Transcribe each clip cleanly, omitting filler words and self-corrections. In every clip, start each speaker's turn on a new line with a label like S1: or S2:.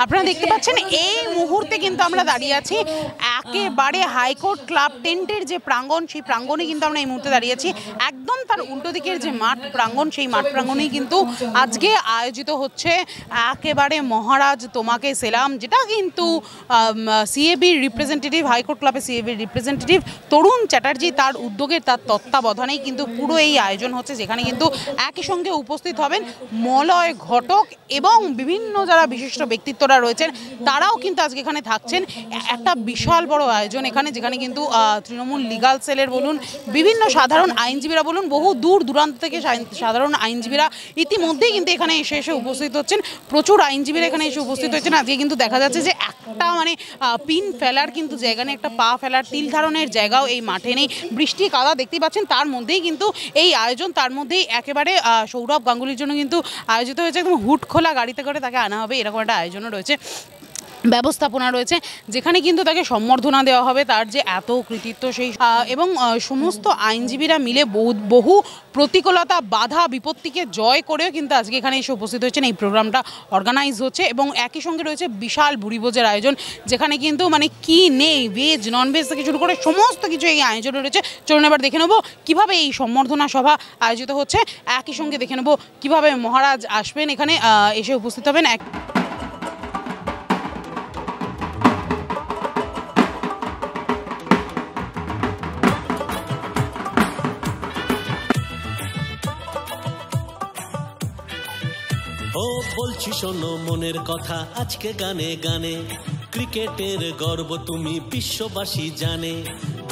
S1: আপনারা দেখতে পাচ্ছেন এই মুহূর্তে কিন্তু আমরা দাঁড়িয়ে আছি একেবারে হাইকোর্ট ক্লাব টেন্টের যে প্রাঙ্গণ, সেই প্রাঙ্গণে কিন্তু আমরা এই মুহূর্তে দাঁড়িয়ে আছি। একদম তার উল্টো দিকের যে মাঠ প্রাঙ্গণ, সেই মাঠ প্রাঙ্গণেই কিন্তু আজকে আয়োজিত হচ্ছে একেবারে মহারাজ তোমাকে সেলাম, যেটা কিন্তু সিএবির রিপ্রেজেন্টেটিভ, হাইকোর্ট ক্লাবের সিএবির রিপ্রেজেন্টেটিভ তরুণ চ্যাটার্জি তার উদ্যোগে, তার তত্ত্বাবধানেই কিন্তু পুরো এই আয়োজন হচ্ছে, যেখানে কিন্তু একই সঙ্গে উপস্থিত হবেন মলয় ঘটক এবং বিভিন্ন যারা বিশিষ্ট ব্যক্তিত্বরা রয়েছেন তারাও কিন্তু আজকে এখানে থাকছেন। একটা বিশাল বড় আয়োজন এখানে, যেখানে কিন্তু তৃণমূল লিগাল সেলের বলুন, বিভিন্ন সাধারণ আইনজীবীরা বলুন, বহু দূর দূরান্ত থেকে সাধারণ আইনজীবীরা ইতিমধ্যেই কিন্তু এখানে এসে উপস্থিত হচ্ছেন। প্রচুর আইনজীবীরা এখানে এসে উপস্থিত হচ্ছেন। আজকে কিন্তু দেখা যাচ্ছে যে একটা মানে পিন ফেলার কিন্তু জায়গা নেই, একটা পা ফেলার, তিল ধারণের জায়গাও এই মাঠে নেই। বৃষ্টি কাদা দেখতেই পাচ্ছেন, তার মধ্যেই কিন্তু এই আয়োজন, তার মধ্যেই একেবারে সৌরভ গাঙ্গুলির জন্য কিন্তু আয়োজিত হয়েছে। একদম হুট খোলা গাড়িতে করে তাকে আনা হবে, এরকম একটা আয়োজনও রয়েছে, ব্যবস্থাপনা রয়েছে, যেখানে কিন্তু তাকে সম্বর্ধনা দেওয়া হবে তার যে এত কৃতিত্ব সেই, এবং সমস্ত আইনজীবীরা মিলে বহু প্রতিকূলতা, বাধা, বিপত্তিকে জয় করেও কিন্তু আজকে এখানে এসে উপস্থিত হচ্ছেন। এই প্রোগ্রামটা অর্গানাইজ হচ্ছে এবং একই সঙ্গে রয়েছে বিশাল ভুরিভোজের আয়োজন, যেখানে কিন্তু মানে কি নেই, ভেজ নন ভেজ থেকে শুরু করে সমস্ত কিছু এই আয়োজনে রয়েছে। চলুন এবার দেখে নেবো কীভাবে এই সম্বর্ধনা সভা আয়োজিত হচ্ছে, একই সঙ্গে দেখে নেবো কীভাবে মহারাজ আসবেন এখানে এসে উপস্থিত হবেন।
S2: ও বলছি শোনো মনের কথা আজকে গানে গানে, ক্রিকেটের গর্ব তুমি বিশ্ববাসী জানে।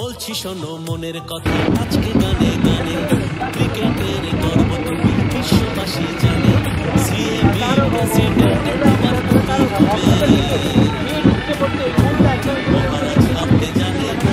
S2: বলছি শোনো মনের কথা আজকে গানে গানে, ক্রিকেটের গর্ব তুমি বিশ্ববাসী জানে। সিএবি প্রেসিডেন্ট তোমার মহারাজ আপনি জানে না।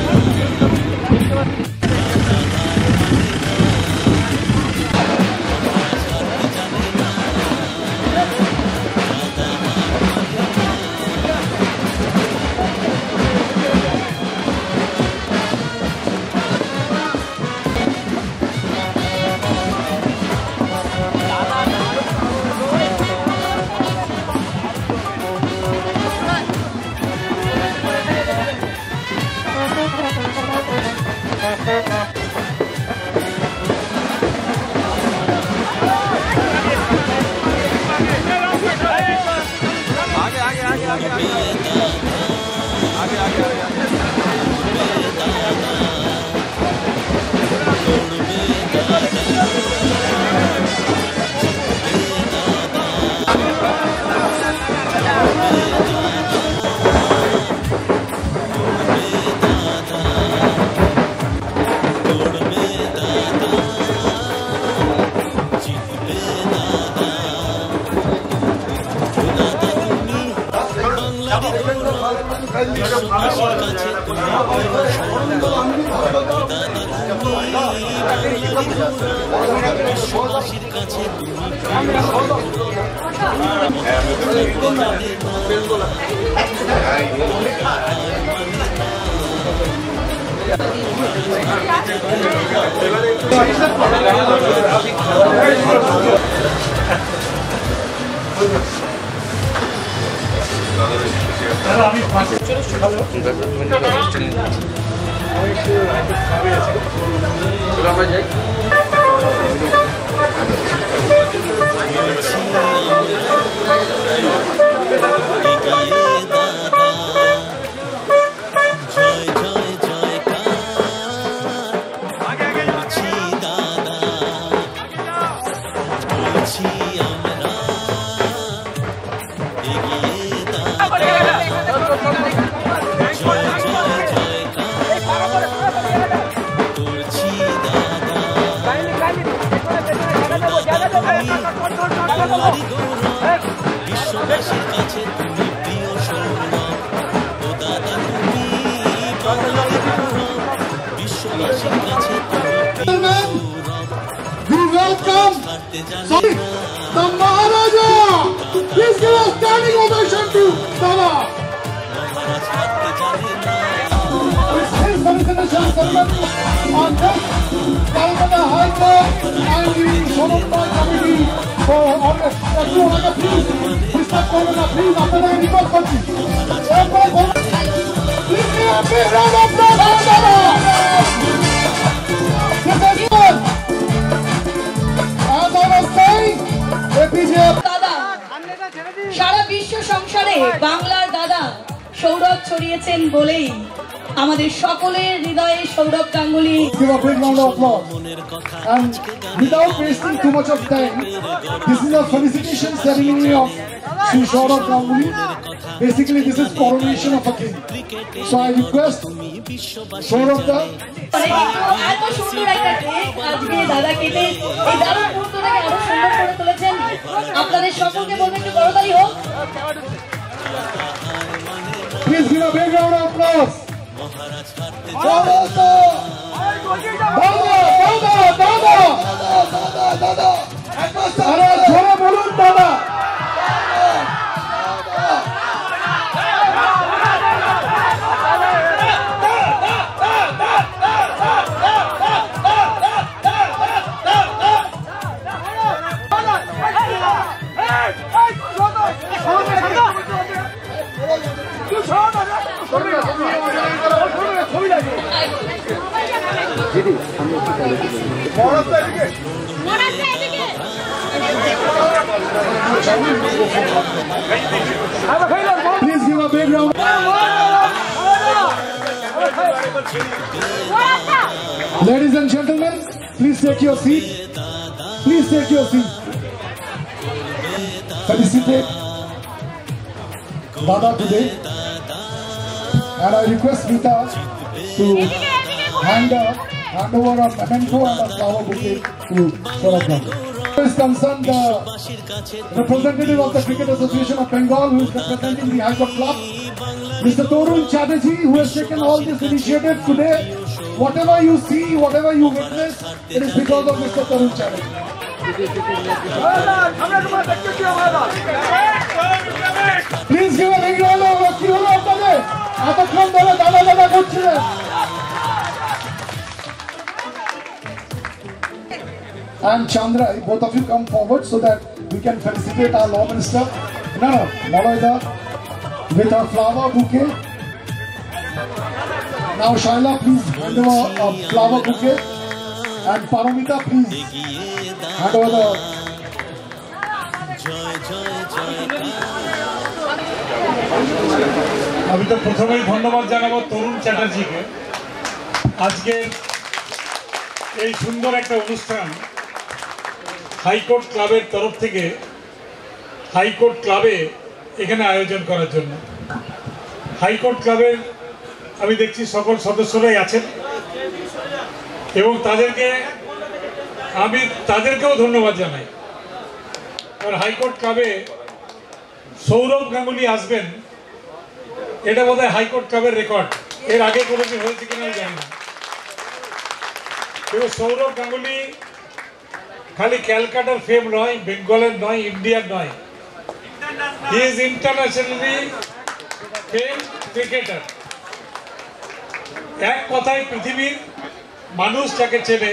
S2: বিশ্ববাসীর কাছে তুমি প্রিয় সৌরভ, ও দাদা তুমি বাংলার গৌরব, বিশ্ববাসীর কাছে তুমি প্রিয় সৌরভ, ছাড়তে জানি না the Maharaja. Please give a standing ovation to Baba. মহারাজ ছাড়তে জানি না। On this Calcutta High Court and the Sonoma Committee for August 2 please
S3: করবেন না প্লিজ, আপনাদের রিকোয়েস্ট করছি।
S4: দাদা সারা বিশ্ব সংসারে বাংলার দাদা সৌরভ ছড়িয়েছেন বলেই আমাদের সকলের হৃদয়ে Sourav Ganguly.
S3: Give a big round of applause. And without wasting too much of time, this is a felicitation ceremony of Sri Saurabh Ganguly. Basically, this is coronation of a king. So I request Saurabh da.
S4: এত সুন্দর একটা cake আজকে দাদা কেটে এই দাদা মুহূর্তটাকে আরো সুন্দর করে তুলেছেন। আপনাদের সকলকে বলবেন একটু করতালি হোক।
S3: Please give a big round of applause. আরে জোরে বলুন দাদা। Please give a big round. Ladies and gentlemen, please take your seat. Please take your seat. Felicitate Dada today. And I request Vita to hand over a memento and a flower bouquet to Saurabh Ganguly. Is concerned the representative of the Cricket Association of Bengal, who is representing the High Court Club, Mr. Torun Chatterjee, who has taken all this initiative today. Whatever you see, whatever you witness, it is because of Mr. Torun Chatterjee. Please give a big round of applause. And Chandra, both of you come forward so that we can felicitate our Law Minister, Maloida, with a flower bouquet. Now Shaila, please hand over a flower bouquet. And Paramita, please hand over the...
S5: আমি তো প্রথমেই ধন্যবাদ জানাবো তরুণ চ্যাটার্জিকে। আজকে এই সুন্দর একটা অনুষ্ঠান হাইকোর্ট ক্লাবের তরফ থেকে হাইকোর্ট ক্লাবে এখানে আয়োজন করার জন্য। হাইকোর্ট ক্লাবের আমি দেখছি সকল সদস্যরাই আছেন এবং তাদেরকেও ধন্যবাদ জানাই। আর হাইকোর্ট ক্লাবে সৌরভ গাঙ্গুলি আসবেন, এটা বোধহয় হাইকোর্ট ক্লাবের রেকর্ড। এর আগে কোনোদিন হয়েছে কিনা আমি জানি না। কিন্তু সৌরভ গাঙ্গুলি খালি ক্যালকাটার ফেম নয়, বেঙ্গলের নয়, ইন্ডিয়ার নয়, he is internationally fame cricketer. এক কথায় পৃথিবীর মানুষ যাকে চেনে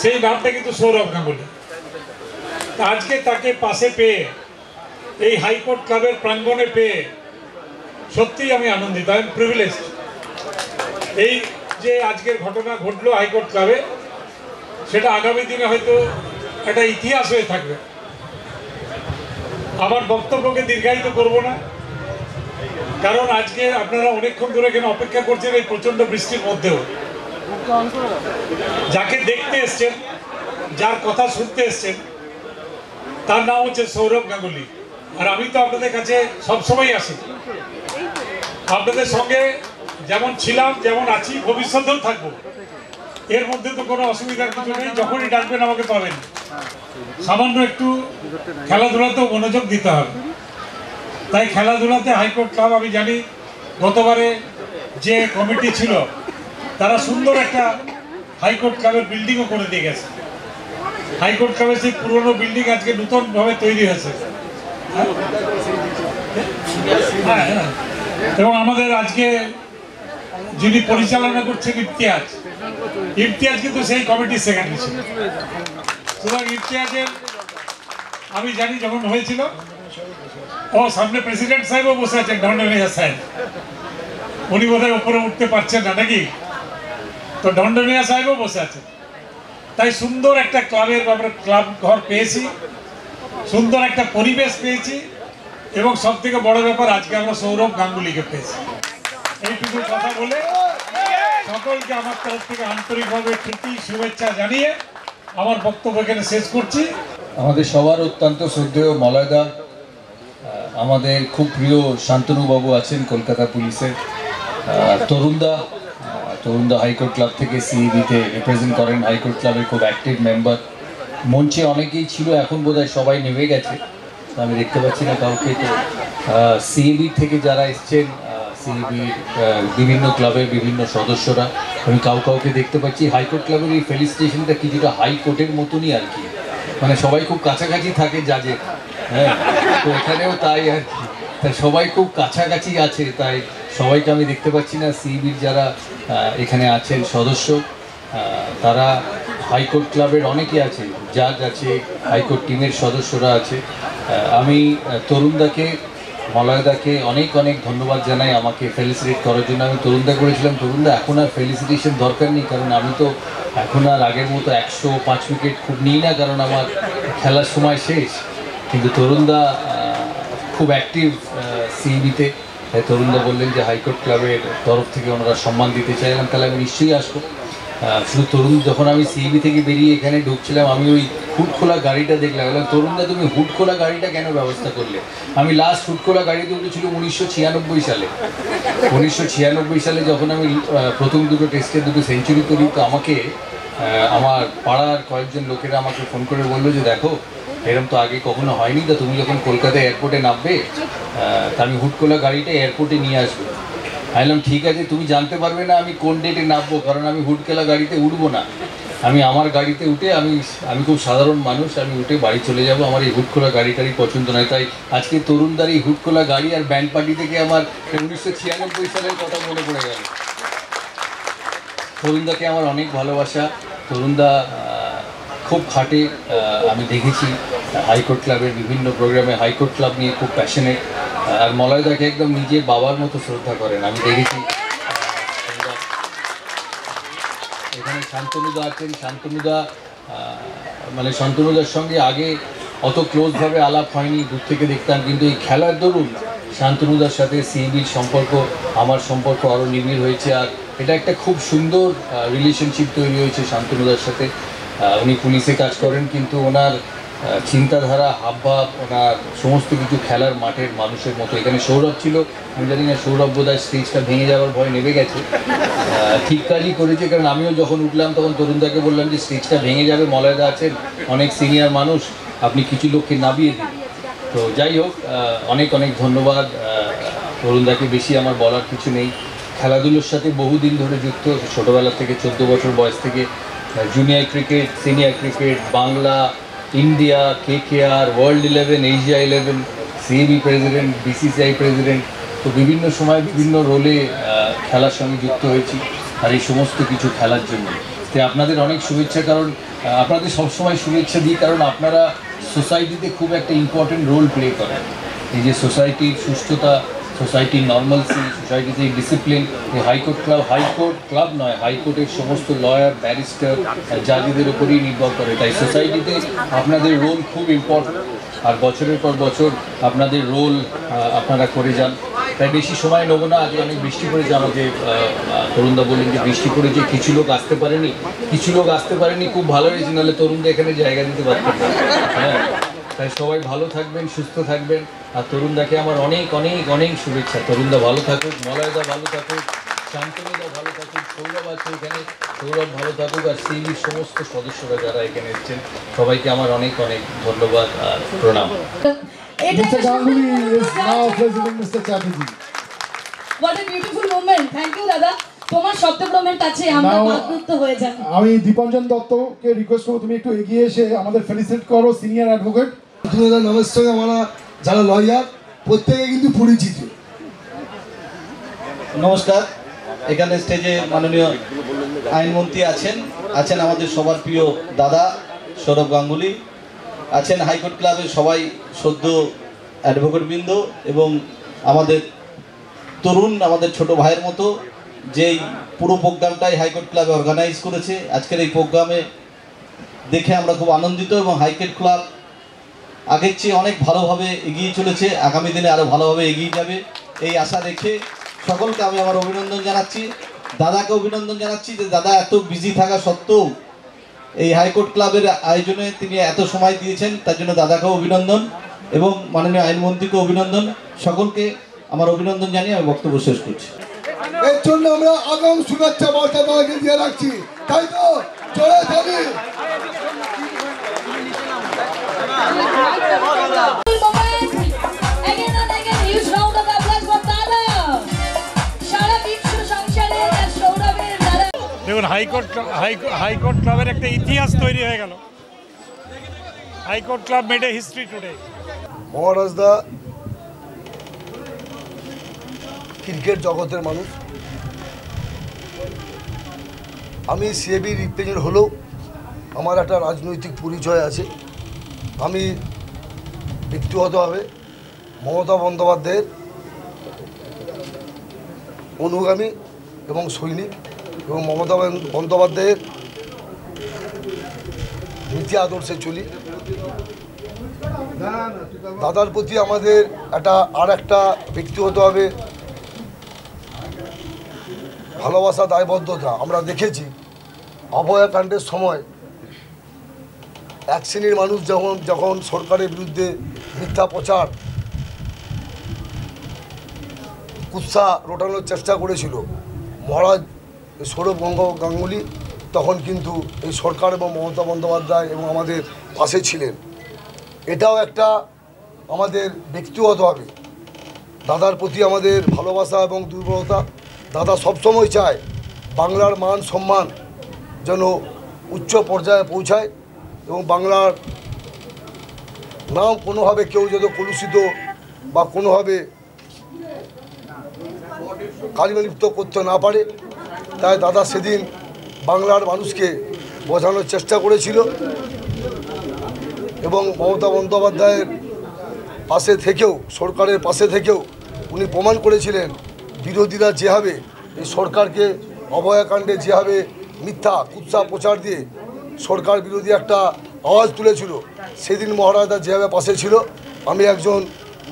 S5: সেই নামটা কিন্তু সৌরভ গাঙ্গুলি। আজকে তাকে পাশে পেয়ে এই হাইকোর্ট ক্লাবের প্রাঙ্গণে পেয়ে সত্যিই আমি আনন্দিত, আই এম প্রিভিলেজড। এই যে আজকের ঘটনা ঘটলো হাইকোর্ট ক্লাবে, সেটা আগামী দিনে হয়তো একটা ইতিহাস হয়ে থাকবে। আমার বক্তব্যকে দীর্ঘায়িত করব না, কারণ আজকে আপনারা অনেকক্ষণ ধরে এখানে অপেক্ষা করছেন এই প্রচণ্ড বৃষ্টির মধ্যেও। যাকে দেখতে এসছেন, যার কথা শুনতে এসছেন, তার নাম হচ্ছে সৌরভ গাঙ্গুলি। আর আমি তো আপনাদের কাছে সবসময় আসি, আপনাদের সঙ্গে যেমন ছিলাম, যেমন আছি, ভবিষ্যতেও থাকবো। এর মধ্যে তো কোনো অসুবিধার কিছু নেই, যখনই ডাকবেন আমাকে পাবেন। সামান্য একটু খেলাধুলাতেও মনোযোগ দিতে হবে। তাই খেলাধুলাতে হাইকোর্ট ক্লাব, আমি জানি গতবারে যে কমিটি ছিল তারা সুন্দর একটা হাইকোর্ট ক্লাবের বিল্ডিংও করে দিয়ে গেছে। হাইকোর্ট ক্লাবের সেই পুরনো বিল্ডিং আজকে নতুনভাবে তৈরি হয়েছে। এবং আমাদের আজকে যিনি পরিচালনা করছেন ইমতিয়াজ কিন্তু সেই কমিটির সেক্রেটারি ছিল। সুতরাং ইমতিয়াজের আমি জানি যখন হয়েছিল, ও সামনে প্রেসিডেন্ট সাহেবও বসে আছেন, ঢন্ডনিয়া সাহেব, উনি বোধহয় উপরে উঠতে পারছেন না নাকি, তো ঢন্ডনিয়া সাহেবও বসে আছেন। তাই সুন্দর একটা ক্লাবের ব্যাপারে ক্লাব ঘর পেয়েছি, সুন্দর একটা পরিবেশ পেয়েছি, এবং সব থেকে বড় ব্যাপার আজকে আমরা সৌরভ গাঙ্গুলিকে পেয়েছি। এইটুকু কথা বলে সকলকে আমার তরফ থেকে আন্তরিকভাবে প্রীতি শুভেচ্ছা জানিয়ে আমার বক্তব্য এখানে শেষ করছি।
S6: আমাদের সবার অত্যন্ত শ্রদ্ধেয় মলয়দা, আমাদের খুব প্রিয় শান্তনুবাবু আছেন কলকাতা পুলিশের, তরুণদা হাইকোর্ট ক্লাব থেকে সিইবিতে রিপ্রেজেন্ট করেন, হাইকোর্ট ক্লাবের খুব অ্যাক্টিভ মেম্বার। মঞ্চে অনেকেই ছিল, এখন বোধহয় সবাই নেমে গেছে, আমি দেখতে পাচ্ছি না কাউকে। তো সিইবি থেকে যারা এসছেন, সিইবির বিভিন্ন ক্লাবের বিভিন্ন সদস্যরা, আমি কাউকে দেখতে পাচ্ছি। হাইকোর্ট ক্লাবের এই ফেলিসিটেশনটা কিছুটা হাইকোর্টের মতনই আর কি, মানে সবাই খুব কাছাকাছি থাকে জাজের, হ্যাঁ, তো এখানেও তাই আর কি, তাই সবাই খুব কাছাকাছি আছে, তাই সবাইকে আমি দেখতে পাচ্ছি না। সিইবির যারা এখানে আছেন সদস্য, তারা হাইকোর্ট ক্লাবের অনেকে আছে, জাজ আছে, হাইকোর্ট টিমের সদস্যরা আছে। আমি তরুণদাকে, মলয়দাকে অনেক অনেক ধন্যবাদ জানাই আমাকে ফেলিসিটেট করার জন্য। আমি তরুণদা করেছিলাম, তরুণদা এখন আর ফেলিসিটেশন দরকার নেই, কারণ আমি তো এখন আর আগের মতো 105 উইকেট খুব নিই না, কারণ আমার খেলার সময় শেষ। কিন্তু তরুণদা খুব অ্যাক্টিভ সিইবিতে, তাই তরুণদা বললেন যে হাইকোর্ট ক্লাবের তরফ থেকে ওনারা সম্মান দিতে চাইলাম, তাহলে আমি নিশ্চয়ই আসবো। শুধু তরুণ, যখন আমি সিইবি থেকে বেরিয়ে এখানে ঢুকছিলাম, আমি ওই হুড খোলা গাড়িটা দেখলাম, বললাম তরুণদা তুমি হুড খোলা গাড়িটা কেন ব্যবস্থা করলে? আমি লাস্ট হুড খোলা গাড়িতে উঠেছিল 1996 সালে। 1996 সালে যখন আমি প্রথম দুটো টেস্টে দুটো সেঞ্চুরি করি, তো আমাকে আমার পাড়ার কয়েকজন লোকেরা আমাকে ফোন করে বললো যে দেখো এরকম তো আগে কখনো হয়নি, তা তুমি যখন কলকাতা এয়ারপোর্টে নামবে, তা আমি হুডকোলা গাড়িটা এয়ারপোর্টে নিয়ে আসবো। বললাম ঠিক আছে, তুমি জানতে পারবে না আমি কোন ডেটে নামবো, কারণ আমি হুডকোলা গাড়িতে উঠবো না, আমি আমার গাড়িতে উঠে আমি খুব সাধারণ মানুষ, আমি উঠে বাড়ি চলে যাব, আমার এই হুডকোলা গাড়িটারই পছন্দ নয়। তাই আজকে তরুণদার এই হুডকোলা গাড়ি আর ব্যান্ড পার্টি থেকে আমার 1996 সালের কথা মনে পড়ে গেল। তরুণদাকে আমার অনেক ভালোবাসা। তরুণদা খুব খাটে, আমি দেখেছি হাইকোর্ট ক্লাবের বিভিন্ন প্রোগ্রামে, হাইকোর্ট ক্লাব নিয়ে খুব প্যাশনেট। আর মলয়দাকে একদম নিজের বাবার মতো শ্রদ্ধা করেন, আমি দেখেছি। এখানে শান্তনুদা আছেন, শান্তনুদার সঙ্গে আগে অত ক্লোজভাবে আলাপ হয়নি, দূর থেকে দেখতাম, কিন্তু এই খেলার দরুন শান্তনুদার সাথে সিইবির সম্পর্ক, আমার সম্পর্ক আরও নিবিড় হয়েছে। আর এটা একটা খুব সুন্দর রিলেশনশিপ তৈরি হয়েছে শান্তনুদার সাথে। উনি পুলিশে কাজ করেন, কিন্তু ওনার চিন্তাধারা, হাবভাব, ওনার সমস্ত কিছু খেলার মাঠের মানুষের মতো। এখানে সৌরভ ছিল, আমি জানি না সৌরভ বোধহয় স্টেজটা ভেঙে যাওয়ার ভয় নেমে গেছে, ঠিক কাজই করেছে, কারণ আমিও যখন উঠলাম তখন তরুণদাকে বললাম যে স্টেজটা ভেঙে যাবে, মলয়দা আছেন, অনেক সিনিয়র মানুষ, আপনি কিছু লোককে নামিয়ে দিন। তো যাই হোক, অনেক অনেক ধন্যবাদ তরুণদাকে, বেশি আমার বলার কিছু নেই। খেলাধুলোর সাথে বহুদিন ধরে যুক্ত, ছোটোবেলা থেকে 14 বছর বয়স থেকে junior cricket, senior cricket, Bangla, India, KKR, world 11, Asia 11, CAB president, BCCI president, তো বিভিন্ন সময় বিভিন্ন রোলে খেলার সঙ্গে যুক্ত হয়েছি, আর এই সমস্ত কিছু খেলার জন্য। তাই আপনাদের অনেক শুভেচ্ছা, কারণ আপনাদের সবসময় শুভেচ্ছা দিই, কারণ আপনারা সোসাইটিতে খুব একটা ইম্পর্টেন্ট রোল প্লে করেন। এই যে সোসাইটির সুস্থতা, সোসাইটির নর্মালসি, সোসাইটিতে ডিসিপ্লিন, এই হাইকোর্ট ক্লাব নয়, হাইকোর্টের সমস্ত লয়ার, ব্যারিস্টার, জাজেদের উপরেই নির্ভর করে। তাই সোসাইটিতে আপনাদের রোল খুব ইম্পর্টেন্ট, আর বছরের পর বছর আপনাদের রোল আপনারা করে যান। তাই বেশি সময় নেবো না, আগে অনেক বৃষ্টি পড়েছে, আমাকে তরুণদা বললেন যে বৃষ্টি পড়েছে, কিছু লোক আসতে পারেনি, খুব ভালো হয়েছে, নাহলে তরুণদা এখানে জায়গা দিতে পারতেন না। হ্যাঁ, তাই সবাই ভালো থাকবেন, সুস্থ থাকবেন। আর তরুণদাকে আমার অনেক অনেক অনেক শুভেচ্ছা। তরুণদা ভালো থাকুক, মলয়দা ভালো থাকুক, শান্তনুদা ভালো থাকুক, সৌরভ আছে এখানে, সৌরভ ভালো থাকুক, আর সিইবির সমস্ত সদস্যরা যারা এখানে এসেছেন, সবাইকে আমার অনেক অনেক ধন্যবাদ আর প্রণাম।
S3: Mr. Ganguly is now President Mr. Chatterjee.
S4: What a beautiful moment. Thank you, দাদা। তোমার শব্দক্রমের কাছে আমরা বাকরুদ্ধ হয়ে যাব।
S3: আমি দীপঞ্জন দত্তকে রিকোয়েস্ট করব তুমি একটু এগিয়ে এসে আমাদের ফেলিসিটেট করো, সিনিয়র অ্যাডভোকেট।
S7: তোমাদের নমস্কার। আমরা যারা লয়ার প্রত্যেকে কিন্তু পরিচিত।
S8: নমস্কার। এখানে স্টেজে মাননীয় আইনমন্ত্রী আছেন আমাদের সবার প্রিয় দাদা সৌরভ গাঙ্গুলি, আছেন হাইকোর্ট ক্লাবের সবাই সদ্য অ্যাডভোকেটবৃন্দ এবং আমাদের তরুণ আমাদের ছোট ভাইয়ের মতো যেই পুরো প্রোগ্রামটাই হাইকোর্ট ক্লাবে অর্গানাইজ করেছে। আজকের এই প্রোগ্রামে দেখে আমরা খুব আনন্দিত এবং হাইকোর্ট ক্লাব আগের চেয়ে অনেক ভালোভাবে এগিয়ে চলেছে, আগামী দিনে আরও ভালোভাবে এগিয়ে যাবে এই আশা রেখে সকলকে আমি আমার অভিনন্দন জানাচ্ছি। দাদাকে অভিনন্দন জানাচ্ছি যে দাদা এত বিজি থাকা সত্ত্বেও এই হাইকোর্ট ক্লাবের আয়োজনে তিনি এত সময় দিয়েছেন, তার জন্য দাদাকেও অভিনন্দন এবং মাননীয় আইনমন্ত্রীকে অভিনন্দন। সকলকে আমার অভিনন্দন জানিয়ে আমি বক্তব্য শেষ করছি।
S7: এর জন্য আমরা আগাম শুভেচ্ছা বার্তা তাদেরকে দিয়ে রাখছি, তাই তো চলে থাকি।
S5: দেখুন হাইকোর্ট ক্লাবের একটা ইতিহাস তৈরি হয়ে গেল। High court club made a history today.
S7: মহারাজদা ক্রিকেট জগতের মানুষ। আমি সিএবি রিপ্রেজেন্ট হলেও আমার একটা রাজনৈতিক পরিচয় আছে। আমি ব্যক্তিগতভাবে মমতা বন্দ্যোপাধ্যায়ের অনুগামী এবং সৈনিক এবং মমতা বন্দ্যোপাধ্যায়ের নীতি আদর্শে চলি। দাদার প্রতি আমাদের একটা ব্যক্তিগতভাবে ভালোবাসা, দায়বদ্ধতা। আমরা দেখেছি অভয়াকাণ্ডের সময় এক শ্রেণীর মানুষ যখন সরকারের বিরুদ্ধে মিথ্যা প্রচার কুৎসা রটানোর চেষ্টা করেছিল মহারাজ সৌরভ গাঙ্গুলি, তখন কিন্তু এই সরকার এবং মমতা বন্দ্যোপাধ্যায় এবং আমাদের পাশে ছিলেন। এটাও একটা আমাদের ব্যক্তিগতভাবে দাদার প্রতি আমাদের ভালোবাসা এবং দুর্বলতা। দাদা সবসময় চায় বাংলার মান সম্মান যেন উচ্চ পর্যায়ে পৌঁছায় এবং বাংলার নাম কোনোভাবে কেউ যেন কলুষিত বা কোনোভাবে কালিমালিপ্ত করতে না পারে। তাই দাদা সেদিন বাংলার মানুষকে বোঝানোর চেষ্টা করেছিল এবং মমতা বন্দ্যোপাধ্যায়ের পাশে থেকেও, সরকারের পাশে থেকেও উনি প্রমাণ করেছিলেন বিরোধীরা যেভাবে এই সরকারকে অভয়াকাণ্ডে যেভাবে মিথ্যা কুৎসা প্রচার দিয়ে সরকার বিরোধী একটা আওয়াজ তুলেছিল, সেদিন মহারাজা যেভাবে পাশে ছিল। আমি একজন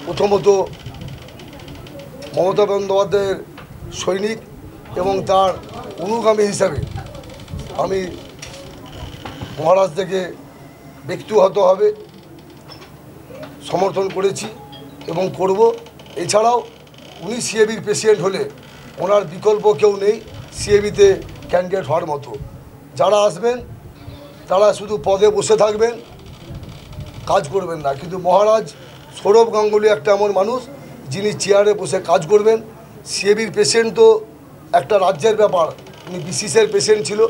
S7: প্রথমত মমতা বন্দ্যোপাধ্যায়ের সৈনিক এবং তার অনুগামী হিসাবে আমি মহারাজ থেকে ব্যক্তিগতভাবে সমর্থন করেছি এবং করব। এছাড়াও উনি সিএবির প্রেসিডেন্ট হলে ওনার বিকল্প কেউ নেই সিএবিতে ক্যান্ডিডেট হওয়ার মতো। যারা আসবেন তারা শুধু পদে বসে থাকবেন, কাজ করবেন না। কিন্তু মহারাজ সৌরভ গাঙ্গুলি একটা এমন মানুষ যিনি চেয়ারে বসে কাজ করবেন। সিএবির প্রেসিডেন্ট তো একটা রাজ্যের ব্যাপার, উনি বিসিসিআইয়ের প্রেসিডেন্ট ছিল।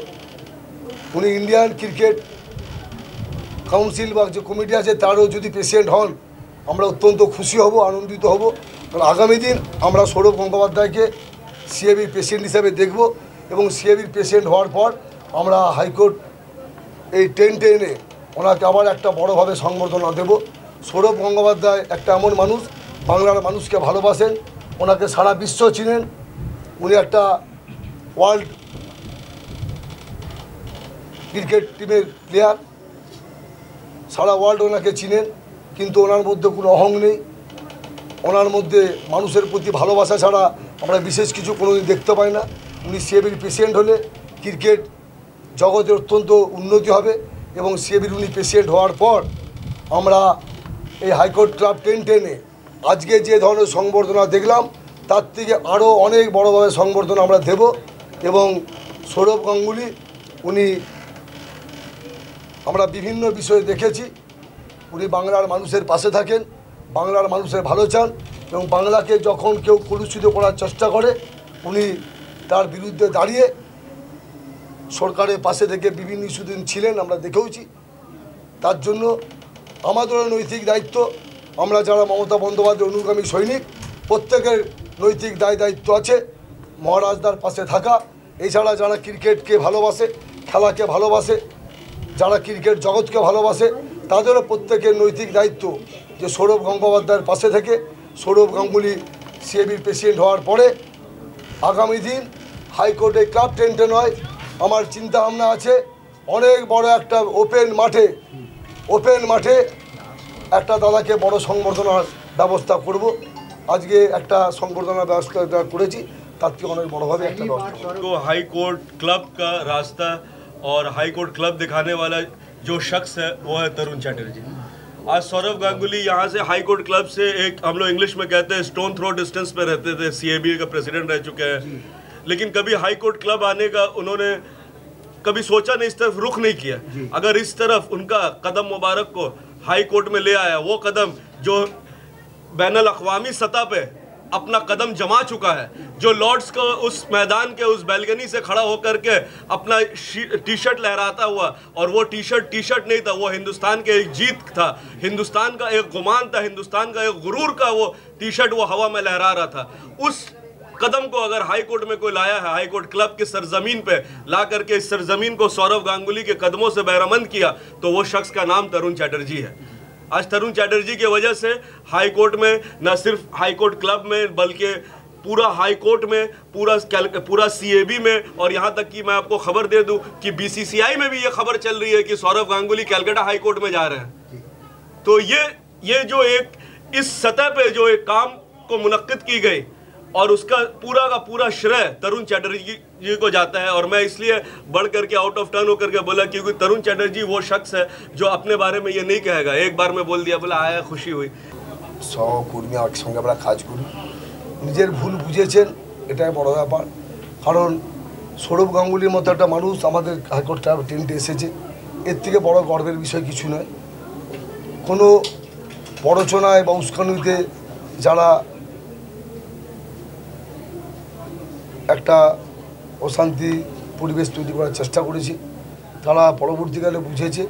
S7: উনি ইন্ডিয়ান ক্রিকেট কাউন্সিল বা যে কমিটি আছে তারও যদি প্রেসিডেন্ট হন আমরা অত্যন্ত খুশি হব, আনন্দিত হব। কারণ আগামী দিন আমরা সৌরভ গঙ্গোপাধ্যায়কে সিএবির প্রেসিডেন্ট হিসাবে দেখব এবং সিএবির প্রেসিডেন্ট হওয়ার পর আমরা হাইকোর্ট এই টেন্টে এনে ওনাকে আবার একটা বড়োভাবে সংবর্ধনা দেব। সৌরভ গঙ্গোপাধ্যায় একটা এমন মানুষ, বাংলার মানুষকে ভালোবাসেন, ওনাকে সারা বিশ্ব চিনেন। উনি একটা ওয়ার্ল্ড ক্রিকেট টিমের প্লেয়ার, সারা ওয়ার্ল্ড ওনাকে চিনেন। কিন্তু ওনার মধ্যে কোনো অহং নেই, ওনার মধ্যে মানুষের প্রতি ভালোবাসা ছাড়া আমরা বিশেষ কিছু কোনোদিন দেখতে পাই না। উনি সিএবির প্রেসিডেন্ট হলে ক্রিকেট জগতে অত্যন্ত উন্নতি হবে এবং সিএবির উনি প্রেসিডেন্ট হওয়ার পর আমরা এই হাইকোর্ট ক্লাব 10-10-এ আজকে যে ধরনের সংবর্ধনা দেখলাম তার থেকে আরও অনেক বড়োভাবে সংবর্ধনা আমরা দেব। এবং সৌরভ গাঙ্গুলি উনি আমরা বিভিন্ন বিষয়ে দেখেছি উনি বাংলার মানুষের পাশে থাকেন, বাংলার মানুষের ভালো চান এবং বাংলাকে যখন কেউ কলুষিত করার চেষ্টা করে উনি তার বিরুদ্ধে দাঁড়িয়ে সরকারের পাশে থেকে বিভিন্ন ইস্যুদিন ছিলেন, আমরা দেখেওছি। তার জন্য আমাদেরও নৈতিক দায়িত্ব, আমরা যারা মমতা বন্দ্যোপাধ্যায়ের অনুগামী সৈনিক প্রত্যেকের নৈতিক দায়িত্ব আছে মহারাজদার পাশে থাকা। এছাড়া যারা ক্রিকেটকে ভালোবাসে, খেলাকে ভালোবাসে, যারা ক্রিকেট জগৎকে ভালোবাসে তাদেরও প্রত্যেকের নৈতিক দায়িত্ব যে সৌরভ গঙ্গোপাধ্যায়ের পাশে থেকে সৌরভ গাঙ্গুলি সিএবির প্রেসিডেন্ট হওয়ার পরে আগামী দিন হাইকোর্টে ক্লাব টেন্টে নয়, আমার চিন্তা ভাবনা আছে অনেক বড় একটা ওপেন মাঠে একটা দাদাকে বড় সংবর্ধনার ব্যবস্থা করব। আজকে একটা সংবর্ধনার ব্যবস্থা করেছি, তার থেকে অনেক বড়ভাবে একটা
S9: को हाई कोर्ट क्लब का रास्ता और हाई कोर्ट क्लब दिखाने वाला जो शख्स है वो है तरुण चैटर्जी। आज सौरभ गांगुली यहाँ से हाई कोर्ट क्लब से एक हम लोग इंग्लिश में कहते हैं स्टोन थ्रो डिस्टेंस पे रहते थे, सीएबी का प्रेसिडेंट रह चुके हैं, लेकिन कभी हाई कोर्ट क्लब आने का उन्होंने कभी सोचा नहीं, इस तरफ रुख नहीं किया। अगर इस तरफ उनका कदम मुबारक को हाई कोर्ट में ले आया, वो कदम जो बैनुल अक़वामी सतह पे अपना कदम जमा चुका है, जो लॉर्ड्स को उस मैदान के उस बैलगनी से खड़ा होकर के अपना टी शर्ट लहराता हुआ, और वो टी शर्ट नहीं था, वो हिंदुस्तान के एक जीत था, हिंदुस्तान का एक गुमान था, हिंदुस्तान का एक गुरूर का वो टी शर्ट वो हवा में लहरा रहा था। उस कदम को अगर हाई कोर्ट में कोई लाया है, हाई कोर्ट क्लब की सरजमीन पे ला करके इस सरजमीन को सौरभ गांगुली के कदमों से बहरामंद किया, तो वो शख्स का नाम तरुण चैटर्जी है। आज तरुण चैटर्जी की वजह से हाई कोर्ट में न सिर्फ हाई कोर्ट क्लब में बल्कि पूरा हाई कोर्ट में, पूरा सीएबी में, और यहाँ तक कि मैं आपको खबर दे दूँ कि बीसीसीआई में भी ये खबर चल रही है कि सौरभ गांगुली कलकत्ता हाई कोर्ट में जा रहे हैं। तो ये जो एक इस सतह पे जो एक काम को मुनक्किद की गई, और उसका पूरा का पूरा श्रेय तरुण चैटर्जी जी को जाता है। और मैं इसलिए बढ़ करके आउट ऑफ टर्न होकर के बोला क्योंकि तरुण चैटर्जी वो शख्स है जो अपने बारे में ये नहीं कहेगा, एक बार में बोल दिया, बोला आया खुशी हुई।
S7: सहकर्मी একসঙ্গে আমরা কাজ করি, নিজের ভুল বুঝেছেন, এটাই বড় ব্যাপার। কারণ সৌরভ গাঙ্গুলির মতো একটা মানুষ আমাদের হাইকোর্ট ক্লাব টেন্টে এসেছে, এর থেকে বড় গর্বের বিষয় কিছু নয়। কোনো প্ররোচনায় বা উস্কানিতে যারা একটা অশান্তি পরিবেশ তৈরি করার চেষ্টা করেছে, তারা পরবর্তীকালে বুঝেছে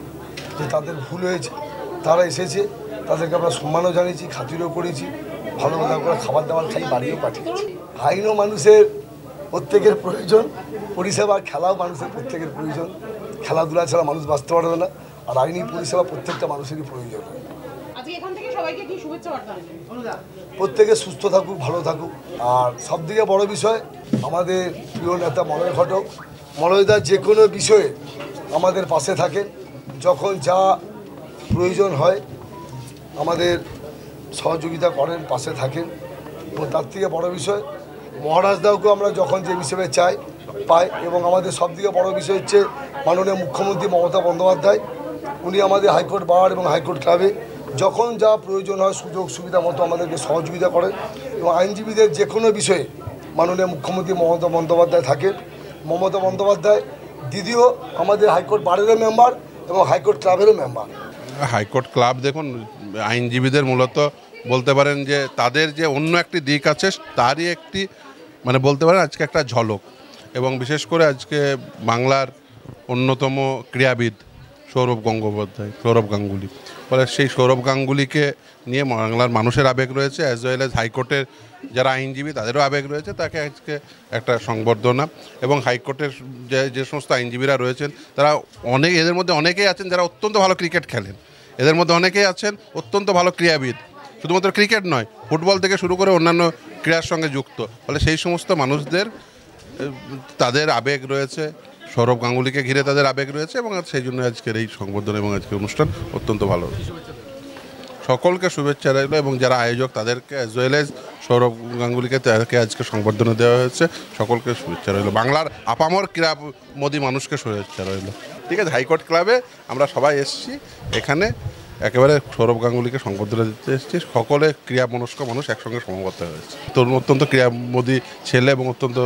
S7: যে তাদের ভুল হয়েছে, তারা এসেছে, তাদেরকে আমরা সম্মানও জানিয়েছি, খাতিরও করেছি, ভালো মতো করে খাবার দাবার খাই বাড়িও পাঠিয়েছি। আইনও মানুষের প্রত্যেকের প্রয়োজন, পরিষেবা খেলাও মানুষের প্রত্যেকের প্রয়োজন, খেলাধুলা ছাড়া মানুষ বাঁচতে পারবে না, আর আইনি পরিষেবা প্রত্যেকটা মানুষেরই প্রয়োজন। প্রত্যেকে সুস্থ থাকুক, ভালো থাকুক। আর সবথেকে বড় বিষয় আমাদের প্রিয় নেতা মলয় ঘটক, মলয়দা যে কোনো বিষয়ে আমাদের পাশে থাকেন, যখন যা প্রয়োজন হয় আমাদের সহযোগিতা করেন, পাশে থাকেন। এবং তার থেকে বড় বিষয় মহারাজদাকেও আমরা যখন যে বিষয়ে পাই, এবং আমাদের সবথেকে বড় বিষয় হচ্ছে মাননীয় মুখ্যমন্ত্রী মমতা বন্দ্যোপাধ্যায়, উনি আমাদের হাইকোর্ট বার এবং হাইকোর্ট ক্লাবে যখন যা প্রয়োজন হয় সুযোগ সুবিধা মতো আমাদেরকে সহযোগিতা করেন। এবং আইনজীবীদের যে কোনো বিষয়ে মাননীয় মুখ্যমন্ত্রী মমতা বন্দ্যোপাধ্যায় থাকেন। মমতা বন্দ্যোপাধ্যায় দিদিও আমাদের হাইকোর্ট বারেরও মেম্বার এবং হাইকোর্ট ক্লাবেরও মেম্বার।
S10: হাইকোর্ট ক্লাব দেখুন আইনজীবীদের মূলত বলতে পারেন যে তাদের যে অন্য একটি দিক আছে তারই একটি মানে বলতে পারেন আজকে একটা ঝলক। এবং বিশেষ করে আজকে বাংলার অন্যতম ক্রীড়াবিদ সৌরভ গাঙ্গুলি, ফলে সেই সৌরভ গাঙ্গুলিকে নিয়ে বাংলার মানুষের আবেগ রয়েছে, অ্যাজ ওয়েল অ্যাজ হাইকোর্টের যারা আইনজীবী তাদেরও আবেগ রয়েছে। তাকে আজকে একটা সংবর্ধনা, এবং হাইকোর্টের যে সমস্ত আইনজীবীরা রয়েছেন তারা এদের মধ্যে অনেকেই আছেন যারা অত্যন্ত ভালো ক্রিকেট খেলেন, এদের মধ্যে অনেকেই আছেন অত্যন্ত ভালো ক্রীড়াবিদ, শুধুমাত্র ক্রিকেট নয় ফুটবল থেকে শুরু করে অন্যান্য ক্রীড়ার সঙ্গে যুক্ত। ফলে সেই সমস্ত মানুষদের তাদের আবেগ রয়েছে, সৌরভ গাঙ্গুলিকে ঘিরে তাদের আবেগ রয়েছে, এবং সেই জন্য আজকের এই সংবর্ধনা এবং আজকের অনুষ্ঠান অত্যন্ত ভালো। সকলকে শুভেচ্ছা রইল, এবং যারা আয়োজক তাদেরকে অ্যাজ ওয়েল এজ সৌরভ গাঙ্গুলিকে তাদেরকে আজকে সংবর্ধনা দেওয়া হয়েছে, সকলকে শুভেচ্ছা রইল। বাংলার আপামর ক্রীড়ামোদী মানুষকে শুভেচ্ছা রইল। ঠিক আছে, হাইকোর্ট ক্লাবে আমরা সবাই এসেছি, এখানে একেবারে সৌরভ গাঙ্গুলিকে সংবর্ধনা দিতে এসেছি। সকলে ক্রীড়া মনস্ক মানুষ একসঙ্গে সমবেত হয়েছে। অত্যন্ত ক্রীড়ামোদী ছেলে এবং অত্যন্ত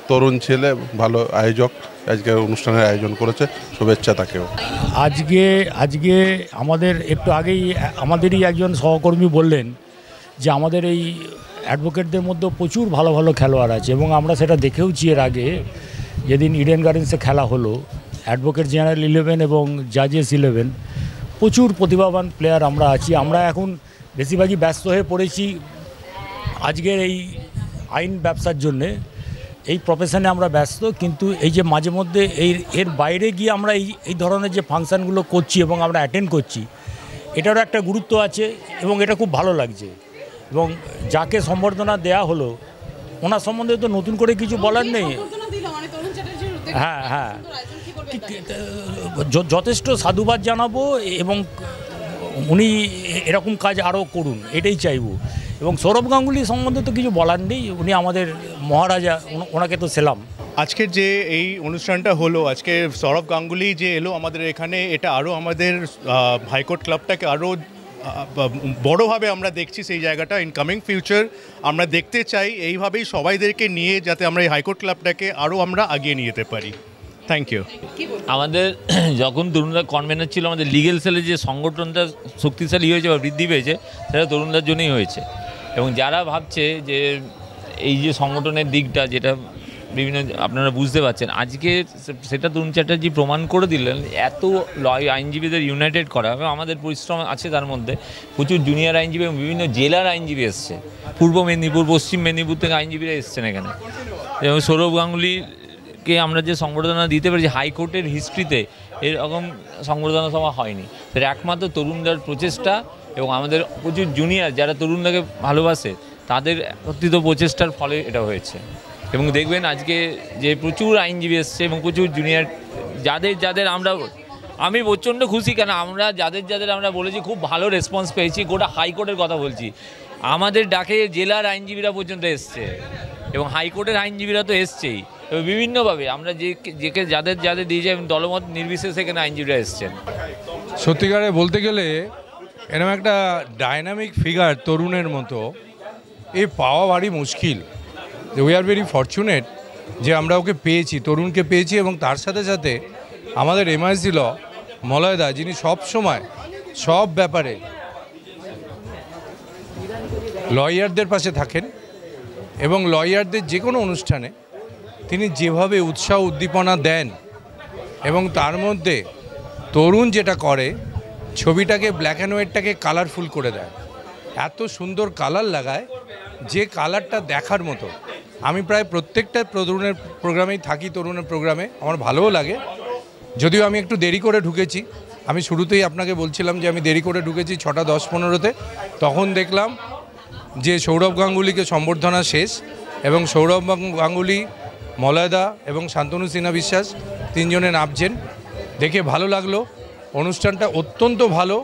S10: তরুণ ছেলে, ভালো আয়োজক আজকে অনুষ্ঠানের আয়োজন করেছে, শুভেচ্ছা তাকেও।
S11: আজকে আমাদের একটু আগেই আমাদেরই একজন সহকর্মী বললেন যে আমাদের এই অ্যাডভোকেটদের মধ্যে প্রচুর ভালো ভালো খেলোয়াড় আছে, এবং আমরা সেটা দেখেওছি এর আগে যেদিন ইডেন গার্ডেন্সে খেলা হলো, অ্যাডভোকেট জেনারেল 11 এবং জাজেস 11 প্রচুর প্রতিভাবান প্লেয়ার আমরা আছি। আমরা এখন বেশিরভাগই ব্যস্ত হয়ে পড়েছি আজকের এই আইন ব্যবসার জন্যে, এই প্রফেশনে আমরা ব্যস্ত, কিন্তু এই যে মাঝে মধ্যে এর বাইরে গিয়ে আমরা এই ধরনের যে ফাংশানগুলো করছি এবং আমরা অ্যাটেন্ড করছি, এটারও একটা গুরুত্ব আছে এবং এটা খুব ভালো লাগছে। এবং যাকে সম্বর্ধনা দেয়া হলো ওনার সম্বন্ধে তো নতুন করে কিছু বলার নেই। হ্যাঁ হ্যাঁ, যথেষ্ট সাধুবাদ জানাবো এবং উনি এরকম কাজ আরও করুন, এটাই চাইবো। এবং সৌরভ গাঙ্গুলি সম্বন্ধে তো কিছু বলার নেই, উনি আমাদের মহারাজা, ওনাকে তো সেলাম।
S12: আজকের যে এই অনুষ্ঠানটা হলো, আজকে সৌরভ গাঙ্গুলি যে এলো আমাদের এখানে, এটা আরও আমাদের হাইকোর্ট ক্লাবটাকে আরও বড়োভাবে আমরা দেখছি। সেই জায়গাটা ইন কামিং ফিউচার আমরা দেখতে চাই এইভাবেই সবাইদেরকে নিয়ে, যাতে আমরা এই হাইকোর্ট ক্লাবটাকে আরও আমরা আগিয়ে নিয়ে যেতে পারি। Thank you.
S13: আমাদের যখন তরুণরা কনভেনার ছিল, আমাদের লিগেল সেলে যে সংগঠনটা শক্তিশালী হয়েছে বা বৃদ্ধি পেয়েছে, সেটা তরুণদের জন্যই হয়েছে। এবং যারা ভাবছে যে এই যে সংগঠনের দিকটা, যেটা বিভিন্ন আপনারা বুঝতে পারছেন, আজকে সেটা তরুণ চ্যাটার্জি প্রমাণ করে দিলেন। এত আইনজীবীদের ইউনাইটেড করা এবং আমাদের পরিশ্রম আছে, তার মধ্যে প্রচুর জুনিয়র আইনজীবী এবং বিভিন্ন জেলার আইনজীবী এসছে, পূর্ব মেদিনীপুর, পশ্চিম মেদিনীপুর থেকে আইনজীবীরা এসছেন এখানে। এবং সৌরভ গাঙ্গুলিকে আমরা যে সংবর্ধনা দিতে পেরেছি, হাইকোর্টের হিস্ট্রিতে এরকম সংবর্ধনা সভা হয়নি। সেটা একমাত্র তরুণদের প্রচেষ্টা এবং আমাদের প্রচুর জুনিয়র যারা তরুণদেরকে ভালোবাসে, তাদের একত্রিত প্রচেষ্টার ফলে এটা হয়েছে। এবং দেখবেন আজকে যে প্রচুর আইনজীবী এসছে এবং প্রচুর জুনিয়র, যাদের আমি প্রচণ্ড খুশি, কেন আমরা যাদের আমরা বলেছি খুব ভালো রেসপন্স পেয়েছি। গোটা হাইকোর্টের কথা বলছি, আমাদের ডাকে জেলার আইনজীবীরা পর্যন্ত এসছে এবং হাইকোর্টের আইনজীবীরা তো এসছেই, এবং বিভিন্নভাবে আমরা যাদের দিয়েছি এবং দলমত নির্বিশেষে এখানে আইনজীবীরা এসছেন।
S14: সত্যিকারে বলতে গেলে এরকম একটা ডাইনামিক ফিগার তরুণের মতো এ পাওয়া ভারী মুশকিল। উই আর ভেরি ফরচুনেট যে আমরা ওকে পেয়েছি, তরুণকে পেয়েছি। এবং তার সাথে সাথে আমাদের এমআইসি ল মলয়দা, যিনি সব সময় সব ব্যাপারে লয়ারদের পাশে থাকেন এবং লয়ারদের যে কোনো অনুষ্ঠানে তিনি যেভাবে উৎসাহ উদ্দীপনা দেন, এবং তার মধ্যে তরুণ যেটা করে, ছবিটাকে ব্ল্যাক অ্যান্ড হোয়াইটটাকে কালারফুল করে দেয়, এত সুন্দর কালার লাগায় যে কালারটা দেখার মতো। আমি প্রায় প্রত্যেকটা তরুণের প্রোগ্রামেই থাকি, তরুণের প্রোগ্রামে আমার ভালোও লাগে। যদিও আমি একটু দেরি করে ঢুকেছি, আমি শুরুতেই আপনাকে বলছিলাম যে আমি দেরি করে ঢুকেছি 6টা 10-15-তে। তখন দেখলাম যে সৌরভ গাঙ্গুলিকে সম্বর্ধনা শেষ, এবং সৌরভ গাঙ্গুলি, মলয়দা এবং শান্তনু সিনহা বিশ্বাস তিনজনে নামছেন, দেখে ভালো লাগলো। অনুষ্ঠানটা অত্যন্ত ভালো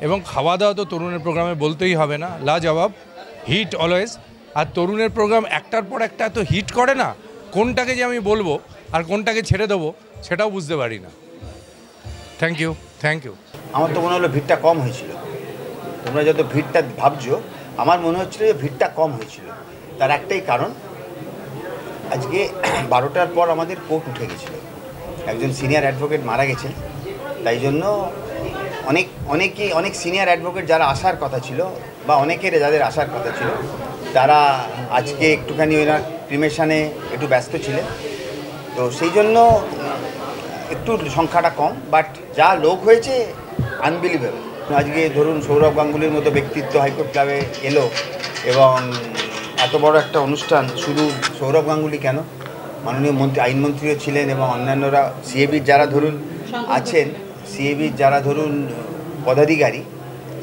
S14: এবং খাওয়া দাওয়া তো তরুণের প্রোগ্রামে বলতেই হবে না, লাজবাব, হিট অলওয়েজ। আর তরুণের প্রোগ্রাম একটার পর একটা এত হিট করে না, কোনটাকে যে আমি বলবো আর কোনটাকে ছেড়ে দেবো সেটাও বুঝতে পারি না। Thank you, thank you.
S15: আমার তো মনে হলো ভিড়টা কম হয়েছিল। তোমরা যত ভিড়টা ভাবছো, আমার মনে হচ্ছিল যে ভিড়টা কম হয়েছিল। তার একটাই কারণ, আজকে 12টার পর আমাদের কোর্ট উঠে গেছিলো, একজন সিনিয়র অ্যাডভোকেট মারা গেছেন। তাই জন্য অনেক সিনিয়র অ্যাডভোকেট যারা আসার কথা ছিল, বা অনেকের যাদের আসার কথা ছিল, তারা আজকে একটুখানি ওনার ক্রিমেশনে একটু ব্যস্ত ছিলেন। তো সেই জন্য একটু সংখ্যাটা কম, বাট যা লোক হয়েছে আনবিলিভেবল। আজকে ধরুন সৌরভ গাঙ্গুলির মতো ব্যক্তিত্ব হাইকোর্ট ক্লাবে এলো, এবং এত বড় একটা অনুষ্ঠান। শুধু সৌরভ গাঙ্গুলি কেন, মাননীয় আইনমন্ত্রীও ছিলেন, এবং অন্যান্যরা, সিএবির যারা ধরুন আছেন, সিএবির যারা ধরুন পদাধিকারী,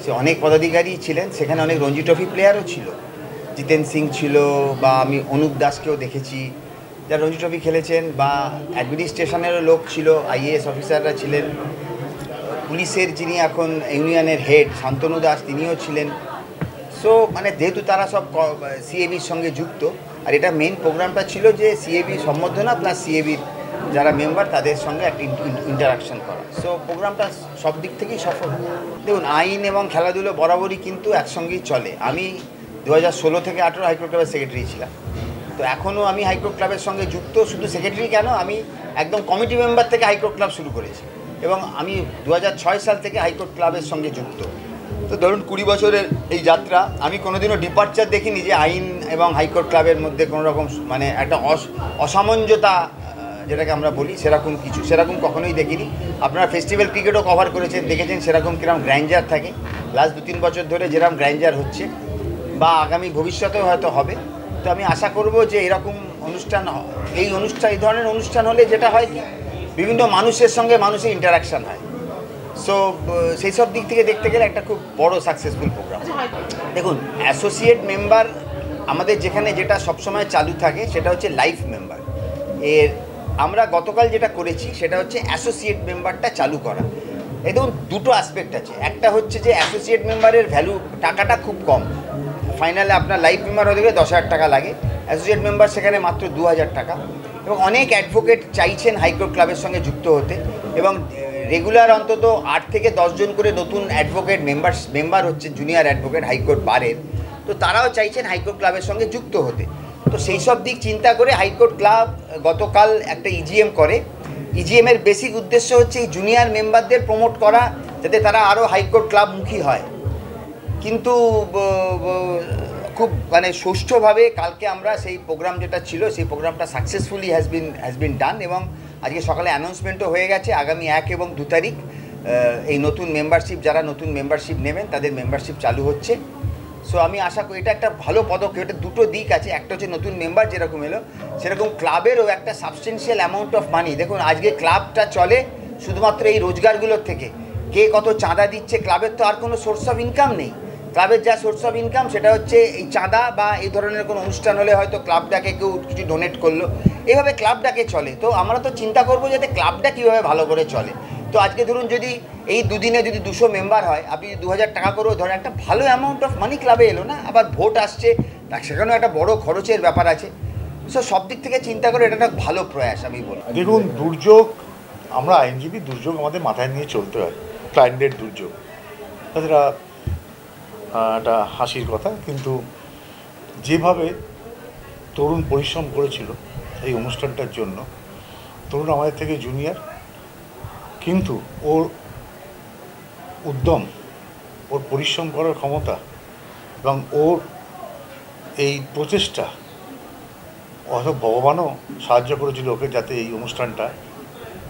S15: সে অনেক পদাধিকারী ছিলেন। সেখানে অনেক রঞ্জি ট্রফি প্লেয়ারও ছিল, জিতেন সিং ছিল, বা আমি অনুপ দাসকেও দেখেছি যারা রঞ্জি ট্রফি খেলেছেন, বা অ্যাডমিনিস্ট্রেশনেরও লোক ছিল, আইএএস অফিসাররা ছিলেন, পুলিশের যিনি এখন ইউনিয়নের হেড শান্তনু দাস তিনিও ছিলেন। সো মানে যেহেতু তারা সব সিএবির সঙ্গে যুক্ত, আর এটা মেন প্রোগ্রামটা ছিল যে সিএবি সম্বর্ধনা প্লাস সিএবির যারা মেম্বার তাদের সঙ্গে একটা ইন্টারাকশন করা। সো প্রোগ্রামটা সব দিক থেকেই সফল। দেখুন, আইন এবং খেলাধুলো বরাবরই কিন্তু একসঙ্গেই চলে। আমি 2016 থেকে 18 হাইকোর্ট ক্লাবের সেক্রেটারি ছিলাম, তো এখনও আমি হাইকোর্ট ক্লাবের সঙ্গে যুক্ত। শুধু সেক্রেটারি কেন, আমি একদম কমিটি মেম্বার থেকে হাইকোর্ট ক্লাব শুরু করেছি, এবং আমি 2006 সাল থেকে হাইকোর্ট ক্লাবের সঙ্গে যুক্ত। তো ধরুন 20 বছরের এই যাত্রা, আমি কোনোদিনও ডিপার্চার দেখিনি যে আইন এবং হাইকোর্ট ক্লাবের মধ্যে কোনো রকম মানে একটা অসামঞ্জতা যেটাকে আমরা বলি, সেরকম কখনোই দেখিনি। আপনারা ফেস্টিভ্যাল ক্রিকেটও কভার করেছেন, দেখেছেন সেরকম কিরকম গ্র্যান্ডার থাকে। লাস্ট 2-3 বছর ধরে যেরকম গ্র্যান্ডার হচ্ছে, বা আগামী ভবিষ্যতেও হয়তো হবে। তো আমি আশা করব যে এরকম অনুষ্ঠান, এই ধরনের অনুষ্ঠান হলে যেটা হয় কি, বিভিন্ন মানুষের সঙ্গে মানুষের ইন্টারাকশান হয়। সো সো সেই সব দিক থেকে দেখতে গেলে একটা খুব বড় সাকসেসফুল প্রোগ্রাম। দেখুন, অ্যাসোসিয়েট মেম্বার আমাদের যেখানে যেটা সবসময় চালু থাকে সেটা হচ্ছে লাইফ মেম্বার। এর আমরা গতকাল যেটা করেছি সেটা হচ্ছে অ্যাসোসিয়েট মেম্বারটা চালু করা। এই দেখুন, দুটো অ্যাসপেক্ট আছে। একটা হচ্ছে যে অ্যাসোসিয়েট মেম্বারের ভ্যালু, টাকাটা খুব কম। ফাইনালে আপনার লাইফ মেম্বার হতে গেলে 10,000 টাকা লাগে, অ্যাসোসিয়েট মেম্বার সেখানে মাত্র 2,000 টাকা। এবং অনেক অ্যাডভোকেট চাইছেন হাইকোর্ট ক্লাবের সঙ্গে যুক্ত হতে, এবং রেগুলার অন্তত 8 থেকে 10 জন করে নতুন অ্যাডভোকেট মেম্বার হচ্ছে, জুনিয়র অ্যাডভোকেট হাইকোর্ট বারের। তো তারাও চাইছেন হাইকোর্ট ক্লাবের সঙ্গে যুক্ত হতে। তো সেই সব দিক চিন্তা করে হাইকোর্ট ক্লাব গতকাল একটা ইজিএম করে। ইজিএমের বেসিক উদ্দেশ্য হচ্ছে এই জুনিয়র মেম্বারদের প্রমোট করা, যাতে তারা আরও হাইকোর্ট ক্লাবমুখী হয়। কিন্তু খুব মানে সুষ্ঠুভাবে কালকে আমরা সেই প্রোগ্রাম যেটা ছিল সেই প্রোগ্রামটা সাকসেসফুলি হ্যাজ বিন ডান, এবং আজকে সকালে অ্যানাউন্সমেন্টও হয়ে গেছে। আগামী 1 এবং 2 তারিখ এই নতুন মেম্বারশিপ, যারা নতুন মেম্বারশিপ নেবেন তাদের মেম্বারশিপ চালু হচ্ছে। সো আমি আশা করি এটা একটা ভালো পদক্ষেপ। এটা দুটো দিক আছে, একটা হচ্ছে নতুন মেম্বার যেরকম এলো সেরকম ক্লাবেরও একটা সাবস্টেন্সিয়াল অ্যামাউন্ট অফ মানি। দেখুন, আজকে ক্লাবটা চলে শুধুমাত্র এই রোজগারগুলোর থেকে। কে কত চাঁদা দিচ্ছে, ক্লাবের তো আর কোনো সোর্স অফ ইনকাম নেই। ক্লাবের যা সোর্স অফ ইনকাম সেটা হচ্ছে এই চাঁদা, বা এই ধরনের কোনো অনুষ্ঠান হলে হয়তো ক্লাবটাকে কেউ কিছু ডোনেট করলো, এইভাবে ক্লাবটাকে চলে। তো আমরা তো চিন্তা করবো যাতে ক্লাবটা কীভাবে ভালো করে চলে। তো আজকে ধরুন যদি এই দুদিনে যদি 200 মেম্বার হয়, আপনি 2,000 টাকা করেও ধরেন, একটা ভালো অ্যামাউন্ট অফ মানি ক্লাবে এলো না? আবার ভোট আসছে, সেখানেও একটা বড় খরচের ব্যাপার আছে। সো সব দিক থেকে চিন্তা করে এটা একটা ভালো প্রয়াস আমি বলি।
S16: দেখুন, দুর্যোগ, আমরা আইনজীবী, দুর্যোগ আমাদের মাথায় নিয়ে চলতে হয়। ক্লায়েন্টের দুর্যোগ, তাছাড়া একটা হাসির কথা, কিন্তু যেভাবে তরুণ পরিশ্রম করেছিল এই অনুষ্ঠানটার জন্য, তরুণ আমাদের থেকে জুনিয়র, কিন্তু ওর উদ্যম, ওর পরিশ্রম করার ক্ষমতা এবং ওর এই প্রচেষ্টা, অথবা ভগবানও সাহায্য করেছিল ওকে যাতে এই অনুষ্ঠানটা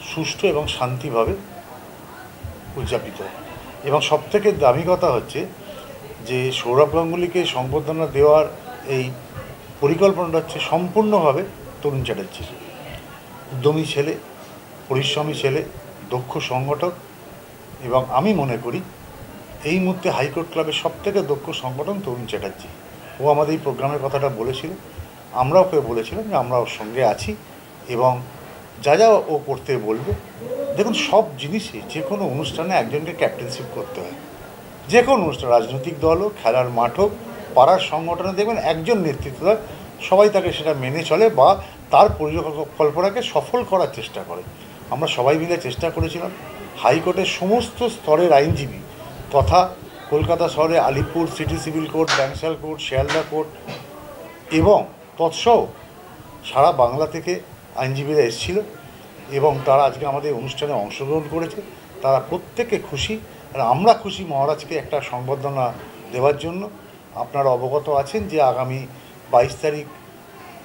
S16: সুষ্ঠু এবং শান্তিভাবে উদযাপিত হয়। এবং সবথেকে দামি কথা হচ্ছে যে সৌরভ গাঙ্গুলিকে সংবর্ধনা দেওয়ার এই পরিকল্পনাটা হচ্ছে সম্পূর্ণভাবে তরুণ চ্যাটার্জির। উদ্যমী ছেলে, পরিশ্রমী ছেলে, দক্ষ সংগঠক, এবং আমি মনে করি এই মুহূর্তে হাইকোর্ট ক্লাবের সবথেকে দক্ষ সংগঠন তরুণ চ্যাটার্জি। ও আমাদের এই প্রোগ্রামের কথাটা বলেছিল, আমরা ওকে বলেছিলাম যে আমরা ওর সঙ্গে আছি এবং যা যা ও করতে বলবে। দেখুন, সব জিনিসই যে কোনো অনুষ্ঠানে একজনকে ক্যাপ্টেনশিপ করতে হয়। যে কোনো অনুষ্ঠান, রাজনৈতিক দল হোক, খেলার মাঠ হোক, পাড়ার সংগঠনে দেখবেন একজন নেতৃত্ব দেয়, সবাই তাকে সেটা মেনে চলে বা তার পরিকল্পনাকে সফল করার চেষ্টা করে। আমরা সবাই মিলে চেষ্টা করেছিলাম হাইকোর্টের সমস্ত স্তরের আইনজীবী তথা কলকাতা শহরে Alipore city civil court, Bankshall court, Sealdah court এবং তৎসহ সারা বাংলা থেকে আইনজীবীরা এসেছিল এবং তারা আজকে আমাদের অনুষ্ঠানে অংশগ্রহণ করেছে। তারা প্রত্যেকে খুশি, আর আমরা খুশি মহারাজকে একটা সংবর্ধনা দেওয়ার জন্য। আপনারা অবগত আছেন যে আগামী 22 তারিখ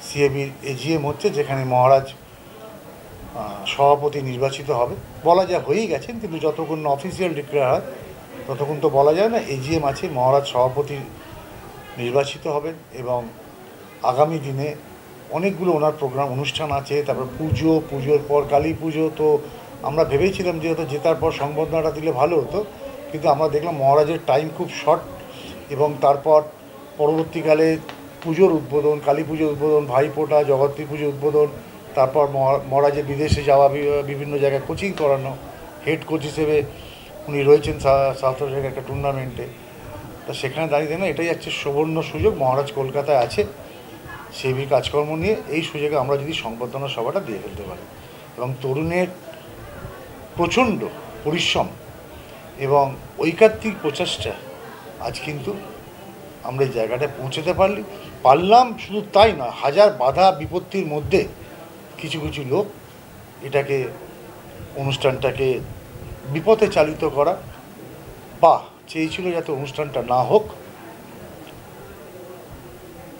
S16: সিএবির এজিএম হচ্ছে, যেখানে মহারাজ সভাপতি নির্বাচিত হবে। বলা যায় হয়েই গেছেন, কিন্তু যতক্ষণ না অফিসিয়াল ডিক্লেয়ার হয় ততক্ষণ তো বলা যায় না। এজিএম আছে, মহারাজ সভাপতি নির্বাচিত হবেন এবং আগামী দিনে অনেকগুলো ওনার প্রোগ্রাম অনুষ্ঠান আছে। তারপর পুজোর পর কালী পুজো। তো আমরা ভেবেছিলাম যে হয়তো জেতার পর সংবর্ধনাটা দিলে ভালো হতো, কিন্তু আমরা দেখলাম মহারাজের টাইম খুব শর্ট এবং তারপর পরবর্তীকালে পুজোর উদ্বোধন, কালী পুজোর উদ্বোধন, ভাইফোঁটা, জগদ্ধাত্রী পুজোর উদ্বোধন, তারপর মহারাজের বিদেশে যাওয়া, বিভিন্ন জায়গায় কোচিং করানো, হেড কোচ হিসেবে উনি রয়েছেন সাউথ আফ্রিকার একটা টুর্নামেন্টে। তা সেখানে দাঁড়িয়ে দেখলাম এটাই হচ্ছে সুবর্ণ সুযোগ। মহারাজ কলকাতায় আছে সেবির কাজকর্ম নিয়ে, এই সুযোগে আমরা যদি সংবর্ধনা সভাটা দিয়ে ফেলতে পারি এবং তরুণের প্রচণ্ড পরিশ্রম এবং ঐকাত্মিক প্রচেষ্টা আজ কিন্তু আমরা এই জায়গাটায় পৌঁছতে পারলাম। শুধু তাই নয়, হাজার বাধা বিপত্তির মধ্যে কিছু কিছু লোক এটাকে, অনুষ্ঠানটাকে বিপথে চালিত করা বা চেয়েছিল যাতে অনুষ্ঠানটা না হোক।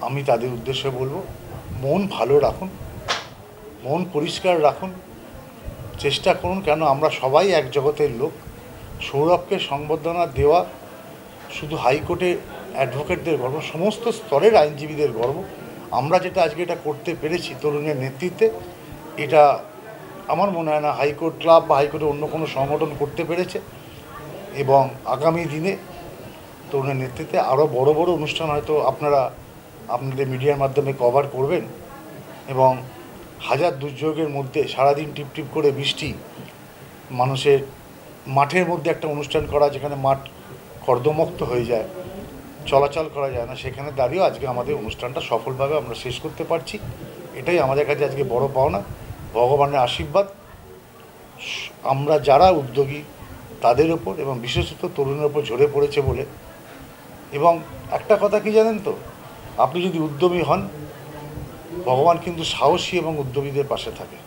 S16: আমি তাদের উদ্দেশ্যে বলবো, মন ভালো রাখুন, মন পরিষ্কার রাখুন, চেষ্টা করুন, কেন আমরা সবাই এক জগতের লোক। সৌরভকে সংবর্ধনা দেওয়া শুধু হাইকোর্টের অ্যাডভোকেটদের গর্ব, সমস্ত স্তরের আইনজীবীদের গর্ব। আমরা যেটা আজকে এটা করতে পেরেছি তরুণের নেতৃত্বে, এটা আমার মনে হয় না হাইকোর্ট ক্লাব বা হাইকোর্টের অন্য কোনো সংগঠন করতে পেরেছে। এবং আগামী দিনে তরুণের নেতৃত্বে আরও বড় বড় অনুষ্ঠান হয়তো আপনারা আপনাদের মিডিয়ার মাধ্যমে কভার করবেন এবং হাজার দুর্যোগের মধ্যে সারাদিন টিপটিপ করে বৃষ্টি, মানুষের মাঠের মধ্যে একটা অনুষ্ঠান করা যেখানে মাঠ কর্দমুক্ত হয়ে যায়, চলাচল করা যায় না, সেখানে দাঁড়িয়েও আজকে আমাদের অনুষ্ঠানটা সফলভাবে আমরা শেষ করতে পারছি। এটাই আমাদের কাছে আজকে বড় পাওনা, ভগবানের আশীর্বাদ আমরা যারা উদ্যোগী তাদের ওপর এবং বিশেষত তরুণের ওপর ঝরে পড়েছে বলে। এবং একটা কথা কি জানেন তো, আপনি যদি উদ্যমী হন ভগবান কিন্তু সাহসী এবং উদ্যমীদের পাশে থাকে।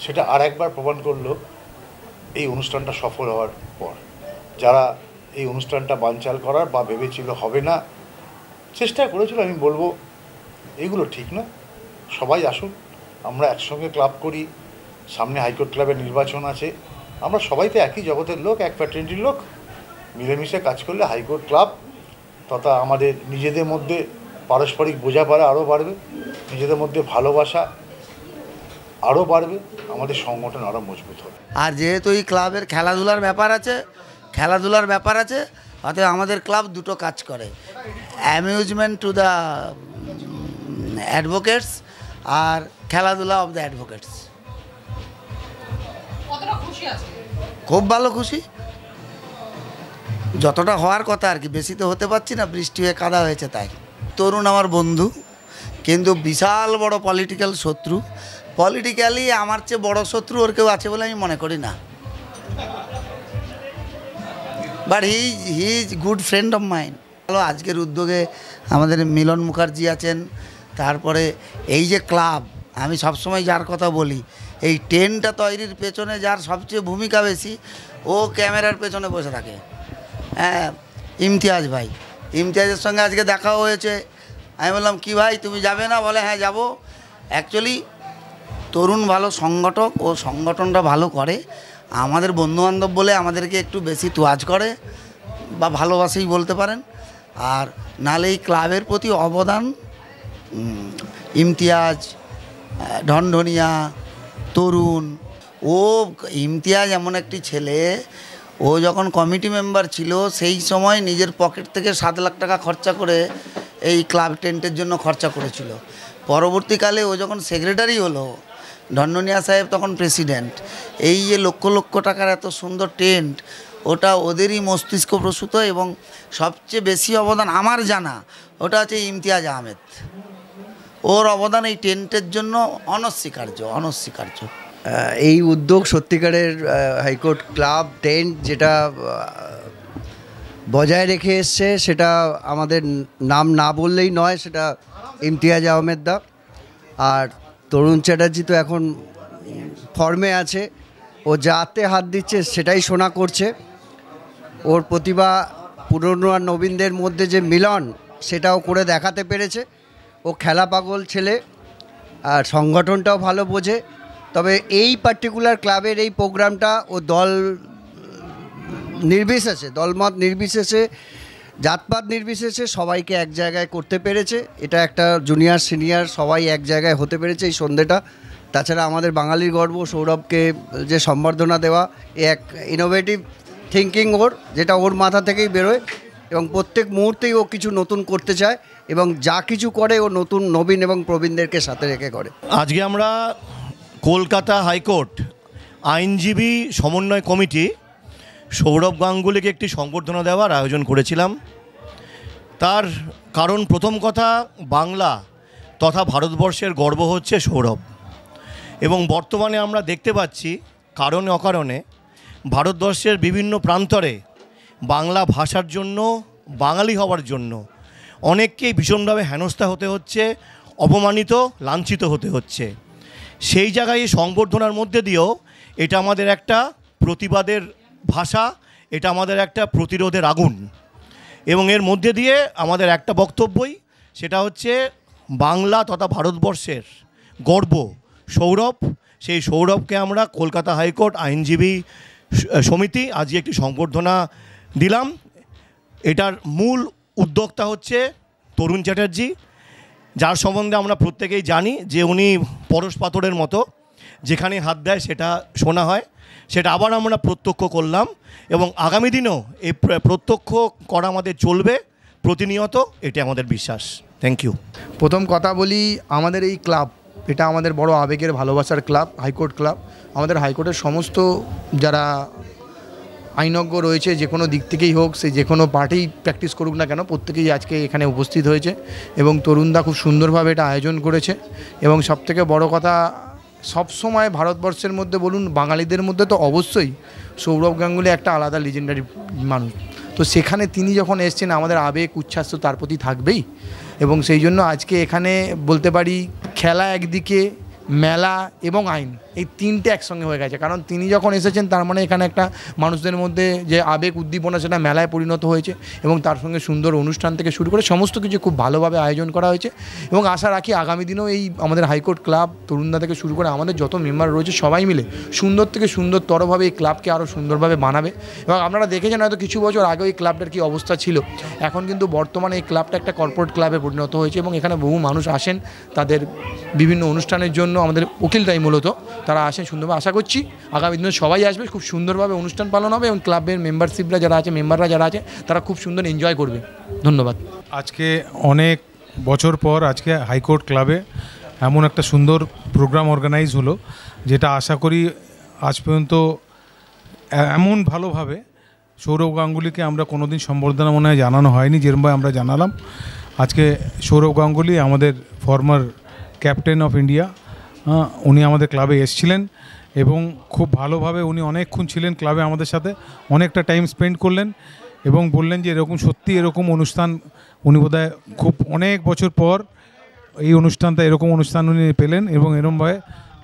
S16: সেটা আর একবার প্রমাণ করলো এই অনুষ্ঠানটা সফল হওয়ার পর। যারা এই অনুষ্ঠানটা বানচাল করার বা ভেবেছিল হবে না, চেষ্টা করেছিল, আমি বলবো এগুলো ঠিক না। সবাই আসুন, আমরা একসঙ্গে ক্লাব করি, সামনে হাইকোর্ট ক্লাবের নির্বাচন আছে, আমরা সবাই তো একই জগতের লোক, এক ফ্যাটার্নিটির লোক, মিলেমিশে কাজ করলে হাইকোর্ট ক্লাব তথা আমাদের নিজেদের মধ্যে পারস্পরিক বোঝাপড়া আরও বাড়বে, নিজেদের মধ্যে ভালোবাসা আরও বাড়বে, আমাদের সংগঠন আরও মজবুত হবে।
S17: আর যেহেতু এই ক্লাবের খেলাধুলার ব্যাপার আছে, অতএব আমাদের ক্লাব দুটো কাজ করে, অ্যামিউজমেন্ট টু দ্য অ্যাডভোকেটস আর খেলাধুলা অফ দ্য অ্যাডভোকেটস। খুব ভালো খুশি, যতটা হওয়ার কথা আর কি, বেশি তো হতে পারছি না, বৃষ্টি হয়ে কাদা হয়েছে তাই। তরুণ আমার বন্ধু, কিন্তু বিশাল বড় পলিটিক্যাল শত্রু। পলিটিক্যালি আমার চেয়ে বড় শত্রু ওর কেউ আছে বলে আমি মনে করি না, but he is good friend of mind. আজকের উদ্যোগে আমাদের মিলন মুখার্জি আছেন, তারপরে এই যে ক্লাব, আমি সবসময় যার কথা বলি, এই টেন্টটা তৈরির পেছনে যার সবচেয়ে ভূমিকা বেশি, ও ক্যামেরার পেছনে বসে থাকে। হ্যাঁ, ইমতিয়াজ ভাই, ইমতিয়াজের সঙ্গে আজকে দেখাও হয়েছে। আমি বললাম কি ভাই তুমি যাবে না? বলে হ্যাঁ যাব। অ্যাকচুয়ালি তরুণ ভালো সংগঠক, ও সংগঠনটা ভালো করে, আমাদের বন্ধুবান্ধব বলে আমাদেরকে একটু বেশি তোয়াজ করে বা ভালোবাসেই বলতে পারেন। আর নালে এই ক্লাবের প্রতি অবদান ইমতিয়াজ, ঢনঢনিয়া, তরুণ, ও ইমতিয়াজ এমন একটি ছেলে, ও যখন কমিটি মেম্বার ছিল সেই সময় নিজের পকেট থেকে 7 লাখ টাকা খরচা করে এই ক্লাব টেন্টের জন্য খরচা করেছিল। পরবর্তীকালে ও যখন সেক্রেটারি হলো, ঢনঢনিয়া সাহেব তখন প্রেসিডেন্ট, এই যে লক্ষ লক্ষ টাকার এত সুন্দর টেন্ট, ওটা ওদেরই মস্তিষ্ক প্রসূত। এবং সবচেয়ে বেশি অবদান আমার জানা ওটা হচ্ছে ইমতিয়াজ আহমেদ, ওর অবদান এই টেন্টের জন্য অনস্বীকার্য।
S18: এই উদ্যোগ সত্যিকারের হাইকোর্ট ক্লাব টেন্ট যেটা বজায় রেখে এসছে, সেটা আমাদের নাম না বললেই নয়, সেটা ইমতিয়াজ আহমেদ দা। আর তরুণ চ্যাটার্জি তো এখন ফর্মে আছে, ও যাতে হাত দিচ্ছে সেটাই শোনা করছে। ওর প্রতিভা পুরনো আর নবীনদের মধ্যে যে মিলন, সেটাও করে দেখাতে পেরেছে। ও খেলা পাগল ছেলে আর সংগঠনটাও ভালো বোঝে। তবে এই পার্টিকুলার ক্লাবের এই প্রোগ্রামটা ও দল নির্বিশেষে, দলমত নির্বিশেষে, জাতপাত নির্বিশেষে সবাইকে এক জায়গায় করতে পেরেছে। এটা একটা জুনিয়র সিনিয়র সবাই এক জায়গায় হতে পেরেছে এই সন্ধ্যেটা। তাছাড়া আমাদের বাঙালির গর্ব সৌরভকে যে সম্বর্ধনা দেওয়া, এক ইনোভেটিভ থিঙ্কিং ওর, যেটা ওর মাথা থেকেই বেরোয় এবং প্রত্যেক মুহূর্তেই ও কিছু নতুন করতে চায় এবং যা কিছু করে ও নতুন নবীন এবং প্রবীণদেরকে সাথে রেখে করে।
S19: আজকে আমরা কলকাতা হাইকোর্ট আইনজীবী সমন্বয় কমিটি সৌরভ গাঙ্গুলিকে একটি সংবর্ধনা দেওয়ার আয়োজন করেছিলাম। তার কারণ, প্রথম কথা, বাংলা তথা ভারতবর্ষের গর্ব হচ্ছে সৌরভ, এবং বর্তমানে আমরা দেখতে পাচ্ছি কারণে অকারণে ভারতবর্ষের বিভিন্ন প্রান্তরে বাংলা ভাষার জন্য, বাঙালি হওয়ার জন্য অনেককেই ভীষণভাবে হেনস্থা হতে হচ্ছে, অপমানিত, লাঞ্ছিত হতে হচ্ছে। সেই জায়গায় এই সংবর্ধনার মধ্যে দিয়েও এটা আমাদের একটা প্রতিবাদের ভাষা, এটা আমাদের একটা প্রতিরোধের আগুন, এবং এর মধ্যে দিয়ে আমাদের একটা বক্তব্যই, সেটা হচ্ছে বাংলা তথা ভারতবর্ষের গর্ব সৌরভ। সেই সৌরভকে আমরা কলকাতা হাইকোর্ট আইনজীবী সমিতি আজকে একটি সংবর্ধনা দিলাম। এটার মূল উদ্যোক্তা হচ্ছে তরুণ চ্যাটার্জি, যার সম্বন্ধে আমরা প্রত্যেকেই জানি যে উনি পরশ পাথরের মতো, যেখানে হাত দেয় সেটা শোনা হয়। সেটা আবার আমরা প্রত্যক্ষ করলাম এবং আগামী দিনেও এই প্রত্যক্ষ করা আমাদের চলবে প্রতিনিয়ত, এটা আমাদের বিশ্বাস। Thank you.
S20: প্রথম কথা বলি, আমাদের এই ক্লাব এটা আমাদের বড় আবেগের ভালোবাসার ক্লাব, হাইকোর্ট ক্লাব। আমাদের হাইকোর্টের সমস্ত যারা আইনজ্ঞ রয়েছে, যে কোনো দিক থেকেই হোক, সে যে কোনো পার্টেই প্র্যাকটিস করুক না কেন, প্রত্যেকেই আজকে এখানে উপস্থিত হয়েছে এবং তরুণদা খুব সুন্দরভাবে এটা আয়োজন করেছে। এবং সবথেকে বড় কথা, সবসময় ভারতবর্ষের মধ্যে বলুন, বাঙালিদের মধ্যে তো অবশ্যই সৌরভ গাঙ্গুলি একটা আলাদা লিজেন্ডারি মানুষ। তো সেখানে তিনি যখন এসছেন, আমাদের আবেগ উচ্ছ্বাস তো তার প্রতি থাকবেই। এবং সেই জন্য আজকে এখানে বলতে পারি খেলা একদিকে, মেলা এবং আইন, এই তিনটে একসঙ্গে হয়ে গেছে। কারণ তিনি যখন এসেছেন, তার মানে এখানে একটা মানুষদের মধ্যে যে আবেগ উদ্দীপনা, সেটা মেলায় পরিণত হয়েছে এবং তার সঙ্গে সুন্দর অনুষ্ঠান থেকে শুরু করে সমস্ত কিছু খুব ভালোভাবে আয়োজন করা হয়েছে। এবং আশা রাখি আগামী দিনেও এই আমাদের হাইকোর্ট ক্লাব, তরুণদা থেকে শুরু করে আমাদের যত মেম্বার রয়েছে সবাই মিলে সুন্দর থেকে সুন্দরতরভাবে এই ক্লাবকে আরও সুন্দরভাবে বানাবে। এবং আপনারা দেখেছেন হয়তো কিছু বছর আগে এই ক্লাবটার কী অবস্থা ছিল, এখন কিন্তু বর্তমানে এই ক্লাবটা একটা কর্পোরেট ক্লাবে পরিণত হয়েছে এবং এখানে বহু মানুষ আসেন তাদের বিভিন্ন অনুষ্ঠানের জন্য। আমাদের উকিলটাই মূলত তারা আসেন সুন্দরভাবে। আশা করছি আগামী দিনে সবাই আসবে, খুব সুন্দরভাবে অনুষ্ঠান পালন হবে এবং ক্লাবের মেম্বাররা যারা আছে তারা খুব সুন্দর এনজয় করবে। ধন্যবাদ।
S21: আজকে অনেক বছর পর আজকে হাইকোর্ট ক্লাবে এমন একটা সুন্দর প্রোগ্রাম অর্গানাইজ হলো, যেটা আশা করি আজ পর্যন্ত এমন ভালোভাবে সৌরভ গাঙ্গুলিকে আমরা কোনোদিন সম্বর্ধনা মনে হয় জানানো হয়নি, যেরকমভাবে আমরা জানালাম। আজকে সৌরভ গাঙ্গুলি আমাদের ফর্মার ক্যাপ্টেন অফ ইন্ডিয়া, উনি আমাদের ক্লাবে এসেছিলেন এবং খুব ভালোভাবে উনি অনেকক্ষণ ছিলেন ক্লাবে, আমাদের সাথে অনেকটা টাইম স্পেন্ড করলেন এবং বললেন যে সত্যি এরকম অনুষ্ঠান উনি বোধহয় খুব অনেক বছর পর এরকম অনুষ্ঠান উনি পেলেন এবং এরকমভাবে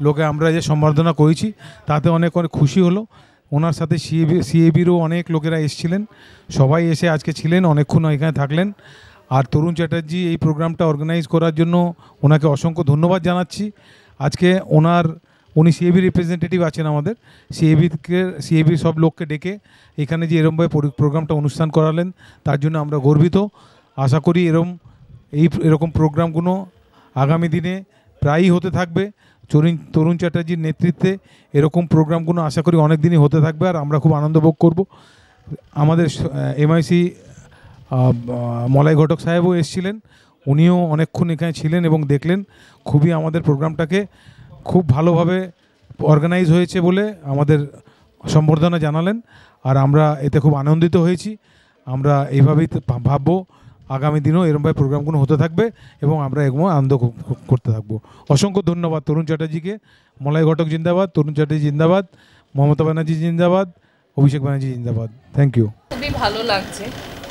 S21: লোকে আমরা যে সম্বর্ধনা করেছি তাতে অনেক খুশি হলো। ওনার সাথে সিএবিরও অনেক লোকেরা এসেছিলেন, সবাই এসে আজকে ছিলেন, অনেকক্ষণ এখানে থাকলেন। আর তরুণ চ্যাটার্জি এই প্রোগ্রামটা অর্গানাইজ করার জন্য ওনাকে অসংখ্য ধন্যবাদ জানাচ্ছি। আজকে উনি সিএবি রিপ্রেজেন্টেটিভ আছেন আমাদের, সিএবির সব লোককে ডেকে এখানে যে এরকমভাবে প্রোগ্রামটা অনুষ্ঠান করালেন তার জন্য আমরা গর্বিত। আশা করি এরকম প্রোগ্রামগুলো আগামী দিনে প্রায়ই হতে থাকবে। তরুণ চ্যাটার্জির নেতৃত্বে এরকম প্রোগ্রামগুলো আশা করি অনেক দিনই হতে থাকবে আর আমরা খুব আনন্দ ভোগ করব। আমাদের এমআইসি মলাই ঘটক সাহেবও এসেছিলেন, উনিও অনেকক্ষণ এখানে ছিলেন এবং দেখলেন খুবই আমাদের প্রোগ্রামটাকে খুব ভালোভাবে অর্গানাইজ হয়েছে বলে আমাদের সম্বর্ধনা জানালেন। আর আমরা এতে খুব আনন্দিত হয়েছি। আমরা এইভাবেই ভাববো আগামী দিনেও এরকমভাবে প্রোগ্রামগুলো হতে থাকবে এবং আমরা এগুলো আনন্দ করতে থাকবো। অসংখ্য ধন্যবাদ তরুণ চ্যাটার্জিকে। মলাই ঘটক জিন্দাবাদ, তরুণ চ্যাটার্জি জিন্দাবাদ, মমতা ব্যানার্জি জিন্দাবাদ, অভিষেক ব্যানার্জি জিন্দাবাদ। Thank you.
S22: খুবই ভালো লাগছে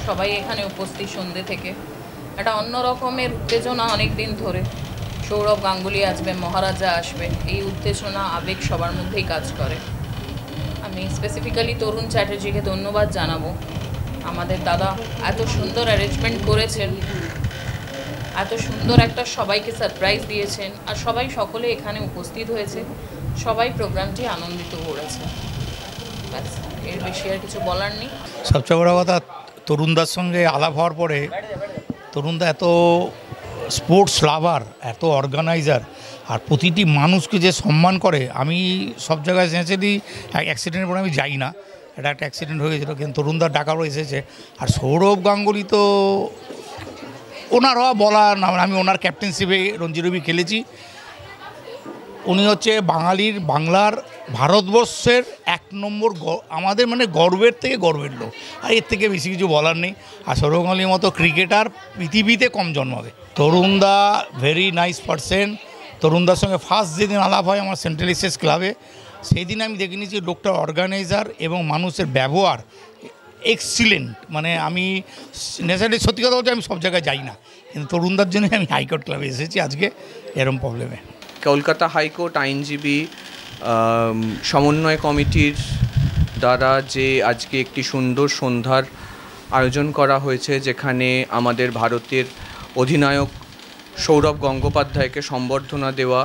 S22: সবাই এখানে উপস্থিত সন্ধ্যে থেকে। একটা অন্য রকমের উত্তেজনা অনেক দিন ধরে, সৌরভ গাঙ্গুলি আসবে, মহারাজা আসবে, এই উত্তেজনা আবেগ সবার মধ্যেই কাজ করে। আমি স্পেসিফিক্যালি তরুণ চ্যাটার্জিকে ধন্যবাদ জানাবো। আমাদের দাদা এত সুন্দর অ্যারেঞ্জমেন্ট করেছেন, এত সুন্দর একটা সবাইকে সারপ্রাইজ দিয়েছেন আর সকলে এখানে উপস্থিত হয়েছে, সবাই প্রোগ্রামটি আনন্দিত করেছে। ব্যাস, এর বেশি আর কিছু বলার নেই।
S23: সবচেয়ে বড় কথা, তরুণদার সঙ্গে আলাপ হওয়ার পরে তরুণদা এত স্পোর্টস লাভার, এত অর্গানাইজার আর প্রতিটি মানুষকে যে সম্মান করে। আমি সব জায়গায় সেন্সিটি অ্যাক্সিডেন্টের পরে আমি যাই না, এটা একটা অ্যাক্সিডেন্ট হয়ে গেছিলো, কিন্তু তরুণদার ডাকারও এসেছে। আর সৌরভ গাঙ্গুলি তো ওনার হওয়া বলা না, আমি ওনার ক্যাপ্টেনশিপে রঞ্জি ট্রফি খেলেছি। উনি হচ্ছে বাংলার ভারতবর্ষের এক নম্বর, আমাদের মানে গর্বের থেকে গর্বের লোক, আর এর থেকে বেশি কিছু বলার নেই। আর সৌরভ গাঙ্গুলির মতো ক্রিকেটার পৃথিবীতে কম জন্মাবে। তরুণদা ভেরি নাইস পারসন। তরুণদার সঙ্গে ফার্স্ট যেদিন আলাপ হয় আমার সেন্ট্রাল এক্সেস ক্লাবে, সেই দিন আমি দেখে নিয়েছি লোকটা অর্গানাইজার এবং মানুষের ব্যবহার এক্সিলেন্ট। মানে আমি নেচারালি সত্যি কথা বলছি, আমি সব জায়গায় যাই না, কিন্তু তরুণদার জন্য আমি হাইকোর্ট ক্লাবে এসেছি আজকে এরকম প্রবলেমে।
S24: কলকাতা হাইকোর্ট আইনজীবী সমন্বয় কমিটির দ্বারা যে আজকে একটি সুন্দর সন্ধ্যার আয়োজন করা হয়েছে, যেখানে আমাদের ভারতের অধিনায়ক সৌরভ গঙ্গোপাধ্যায়কে সম্বর্ধনা দেওয়া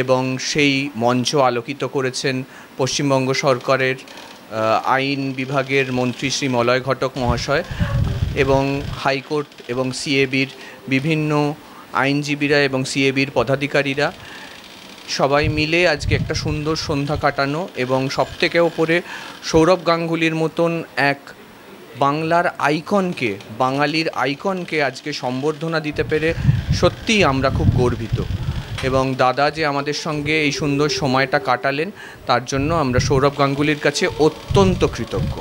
S24: এবং সেই মঞ্চ আলোকিত করেছেন পশ্চিমবঙ্গ সরকারের আইন বিভাগের মন্ত্রী শ্রী মলয় ঘটক মহাশয় এবং হাইকোর্ট এবং সিএবির বিভিন্ন আইনজীবীরা এবং সিএবির পদাধিকারীরা। সবাই মিলে আজকে একটা সুন্দর সন্ধ্যা কাটানো, এবং সবথেকে ওপরে সৌরভ গাঙ্গুলির মতন এক বাংলার আইকনকে, বাঙালির আইকনকে আজকে সম্বর্ধনা দিতে পেরে সত্যিই আমরা খুব গর্বিত। এবং দাদা যে আমাদের সঙ্গে এই সুন্দর সময়টা কাটালেন তার জন্য আমরা সৌরভ গাঙ্গুলির কাছে অত্যন্ত কৃতজ্ঞ।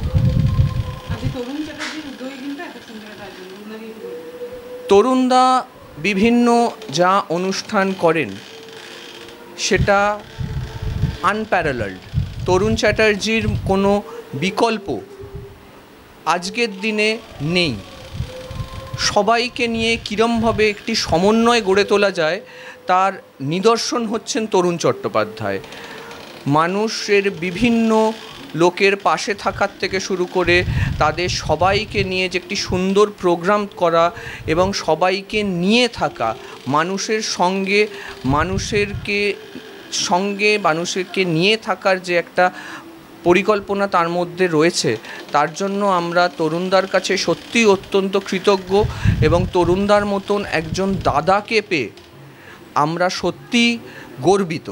S24: তরুণদা বিভিন্ন যা অনুষ্ঠান করেন সেটা আনপ্যারালালড। তরুণ চ্যাটার্জির কোনো বিকল্প আজকের দিনে নেই। সবাইকে নিয়ে কীরমভাবে একটি সমন্বয় গড়ে তোলা যায় তার নিদর্শন হচ্ছেন তরুণ চট্টোপাধ্যায়। মানুষের বিভিন্ন লোকের পাশে থাকার থেকে শুরু করে তাদের সবাইকে নিয়ে যে একটি সুন্দর প্রোগ্রাম করা এবং সবাইকে নিয়ে থাকা, মানুষের সঙ্গে মানুষেরকে নিয়ে থাকার যে একটা পরিকল্পনা তার মধ্যে রয়েছে, তার জন্য আমরা তরুণদার কাছে সত্যিই অত্যন্ত কৃতজ্ঞ। এবং তরুণদার মতন একজন দাদাকে পেয়ে আমরা সত্যিই গর্বিত।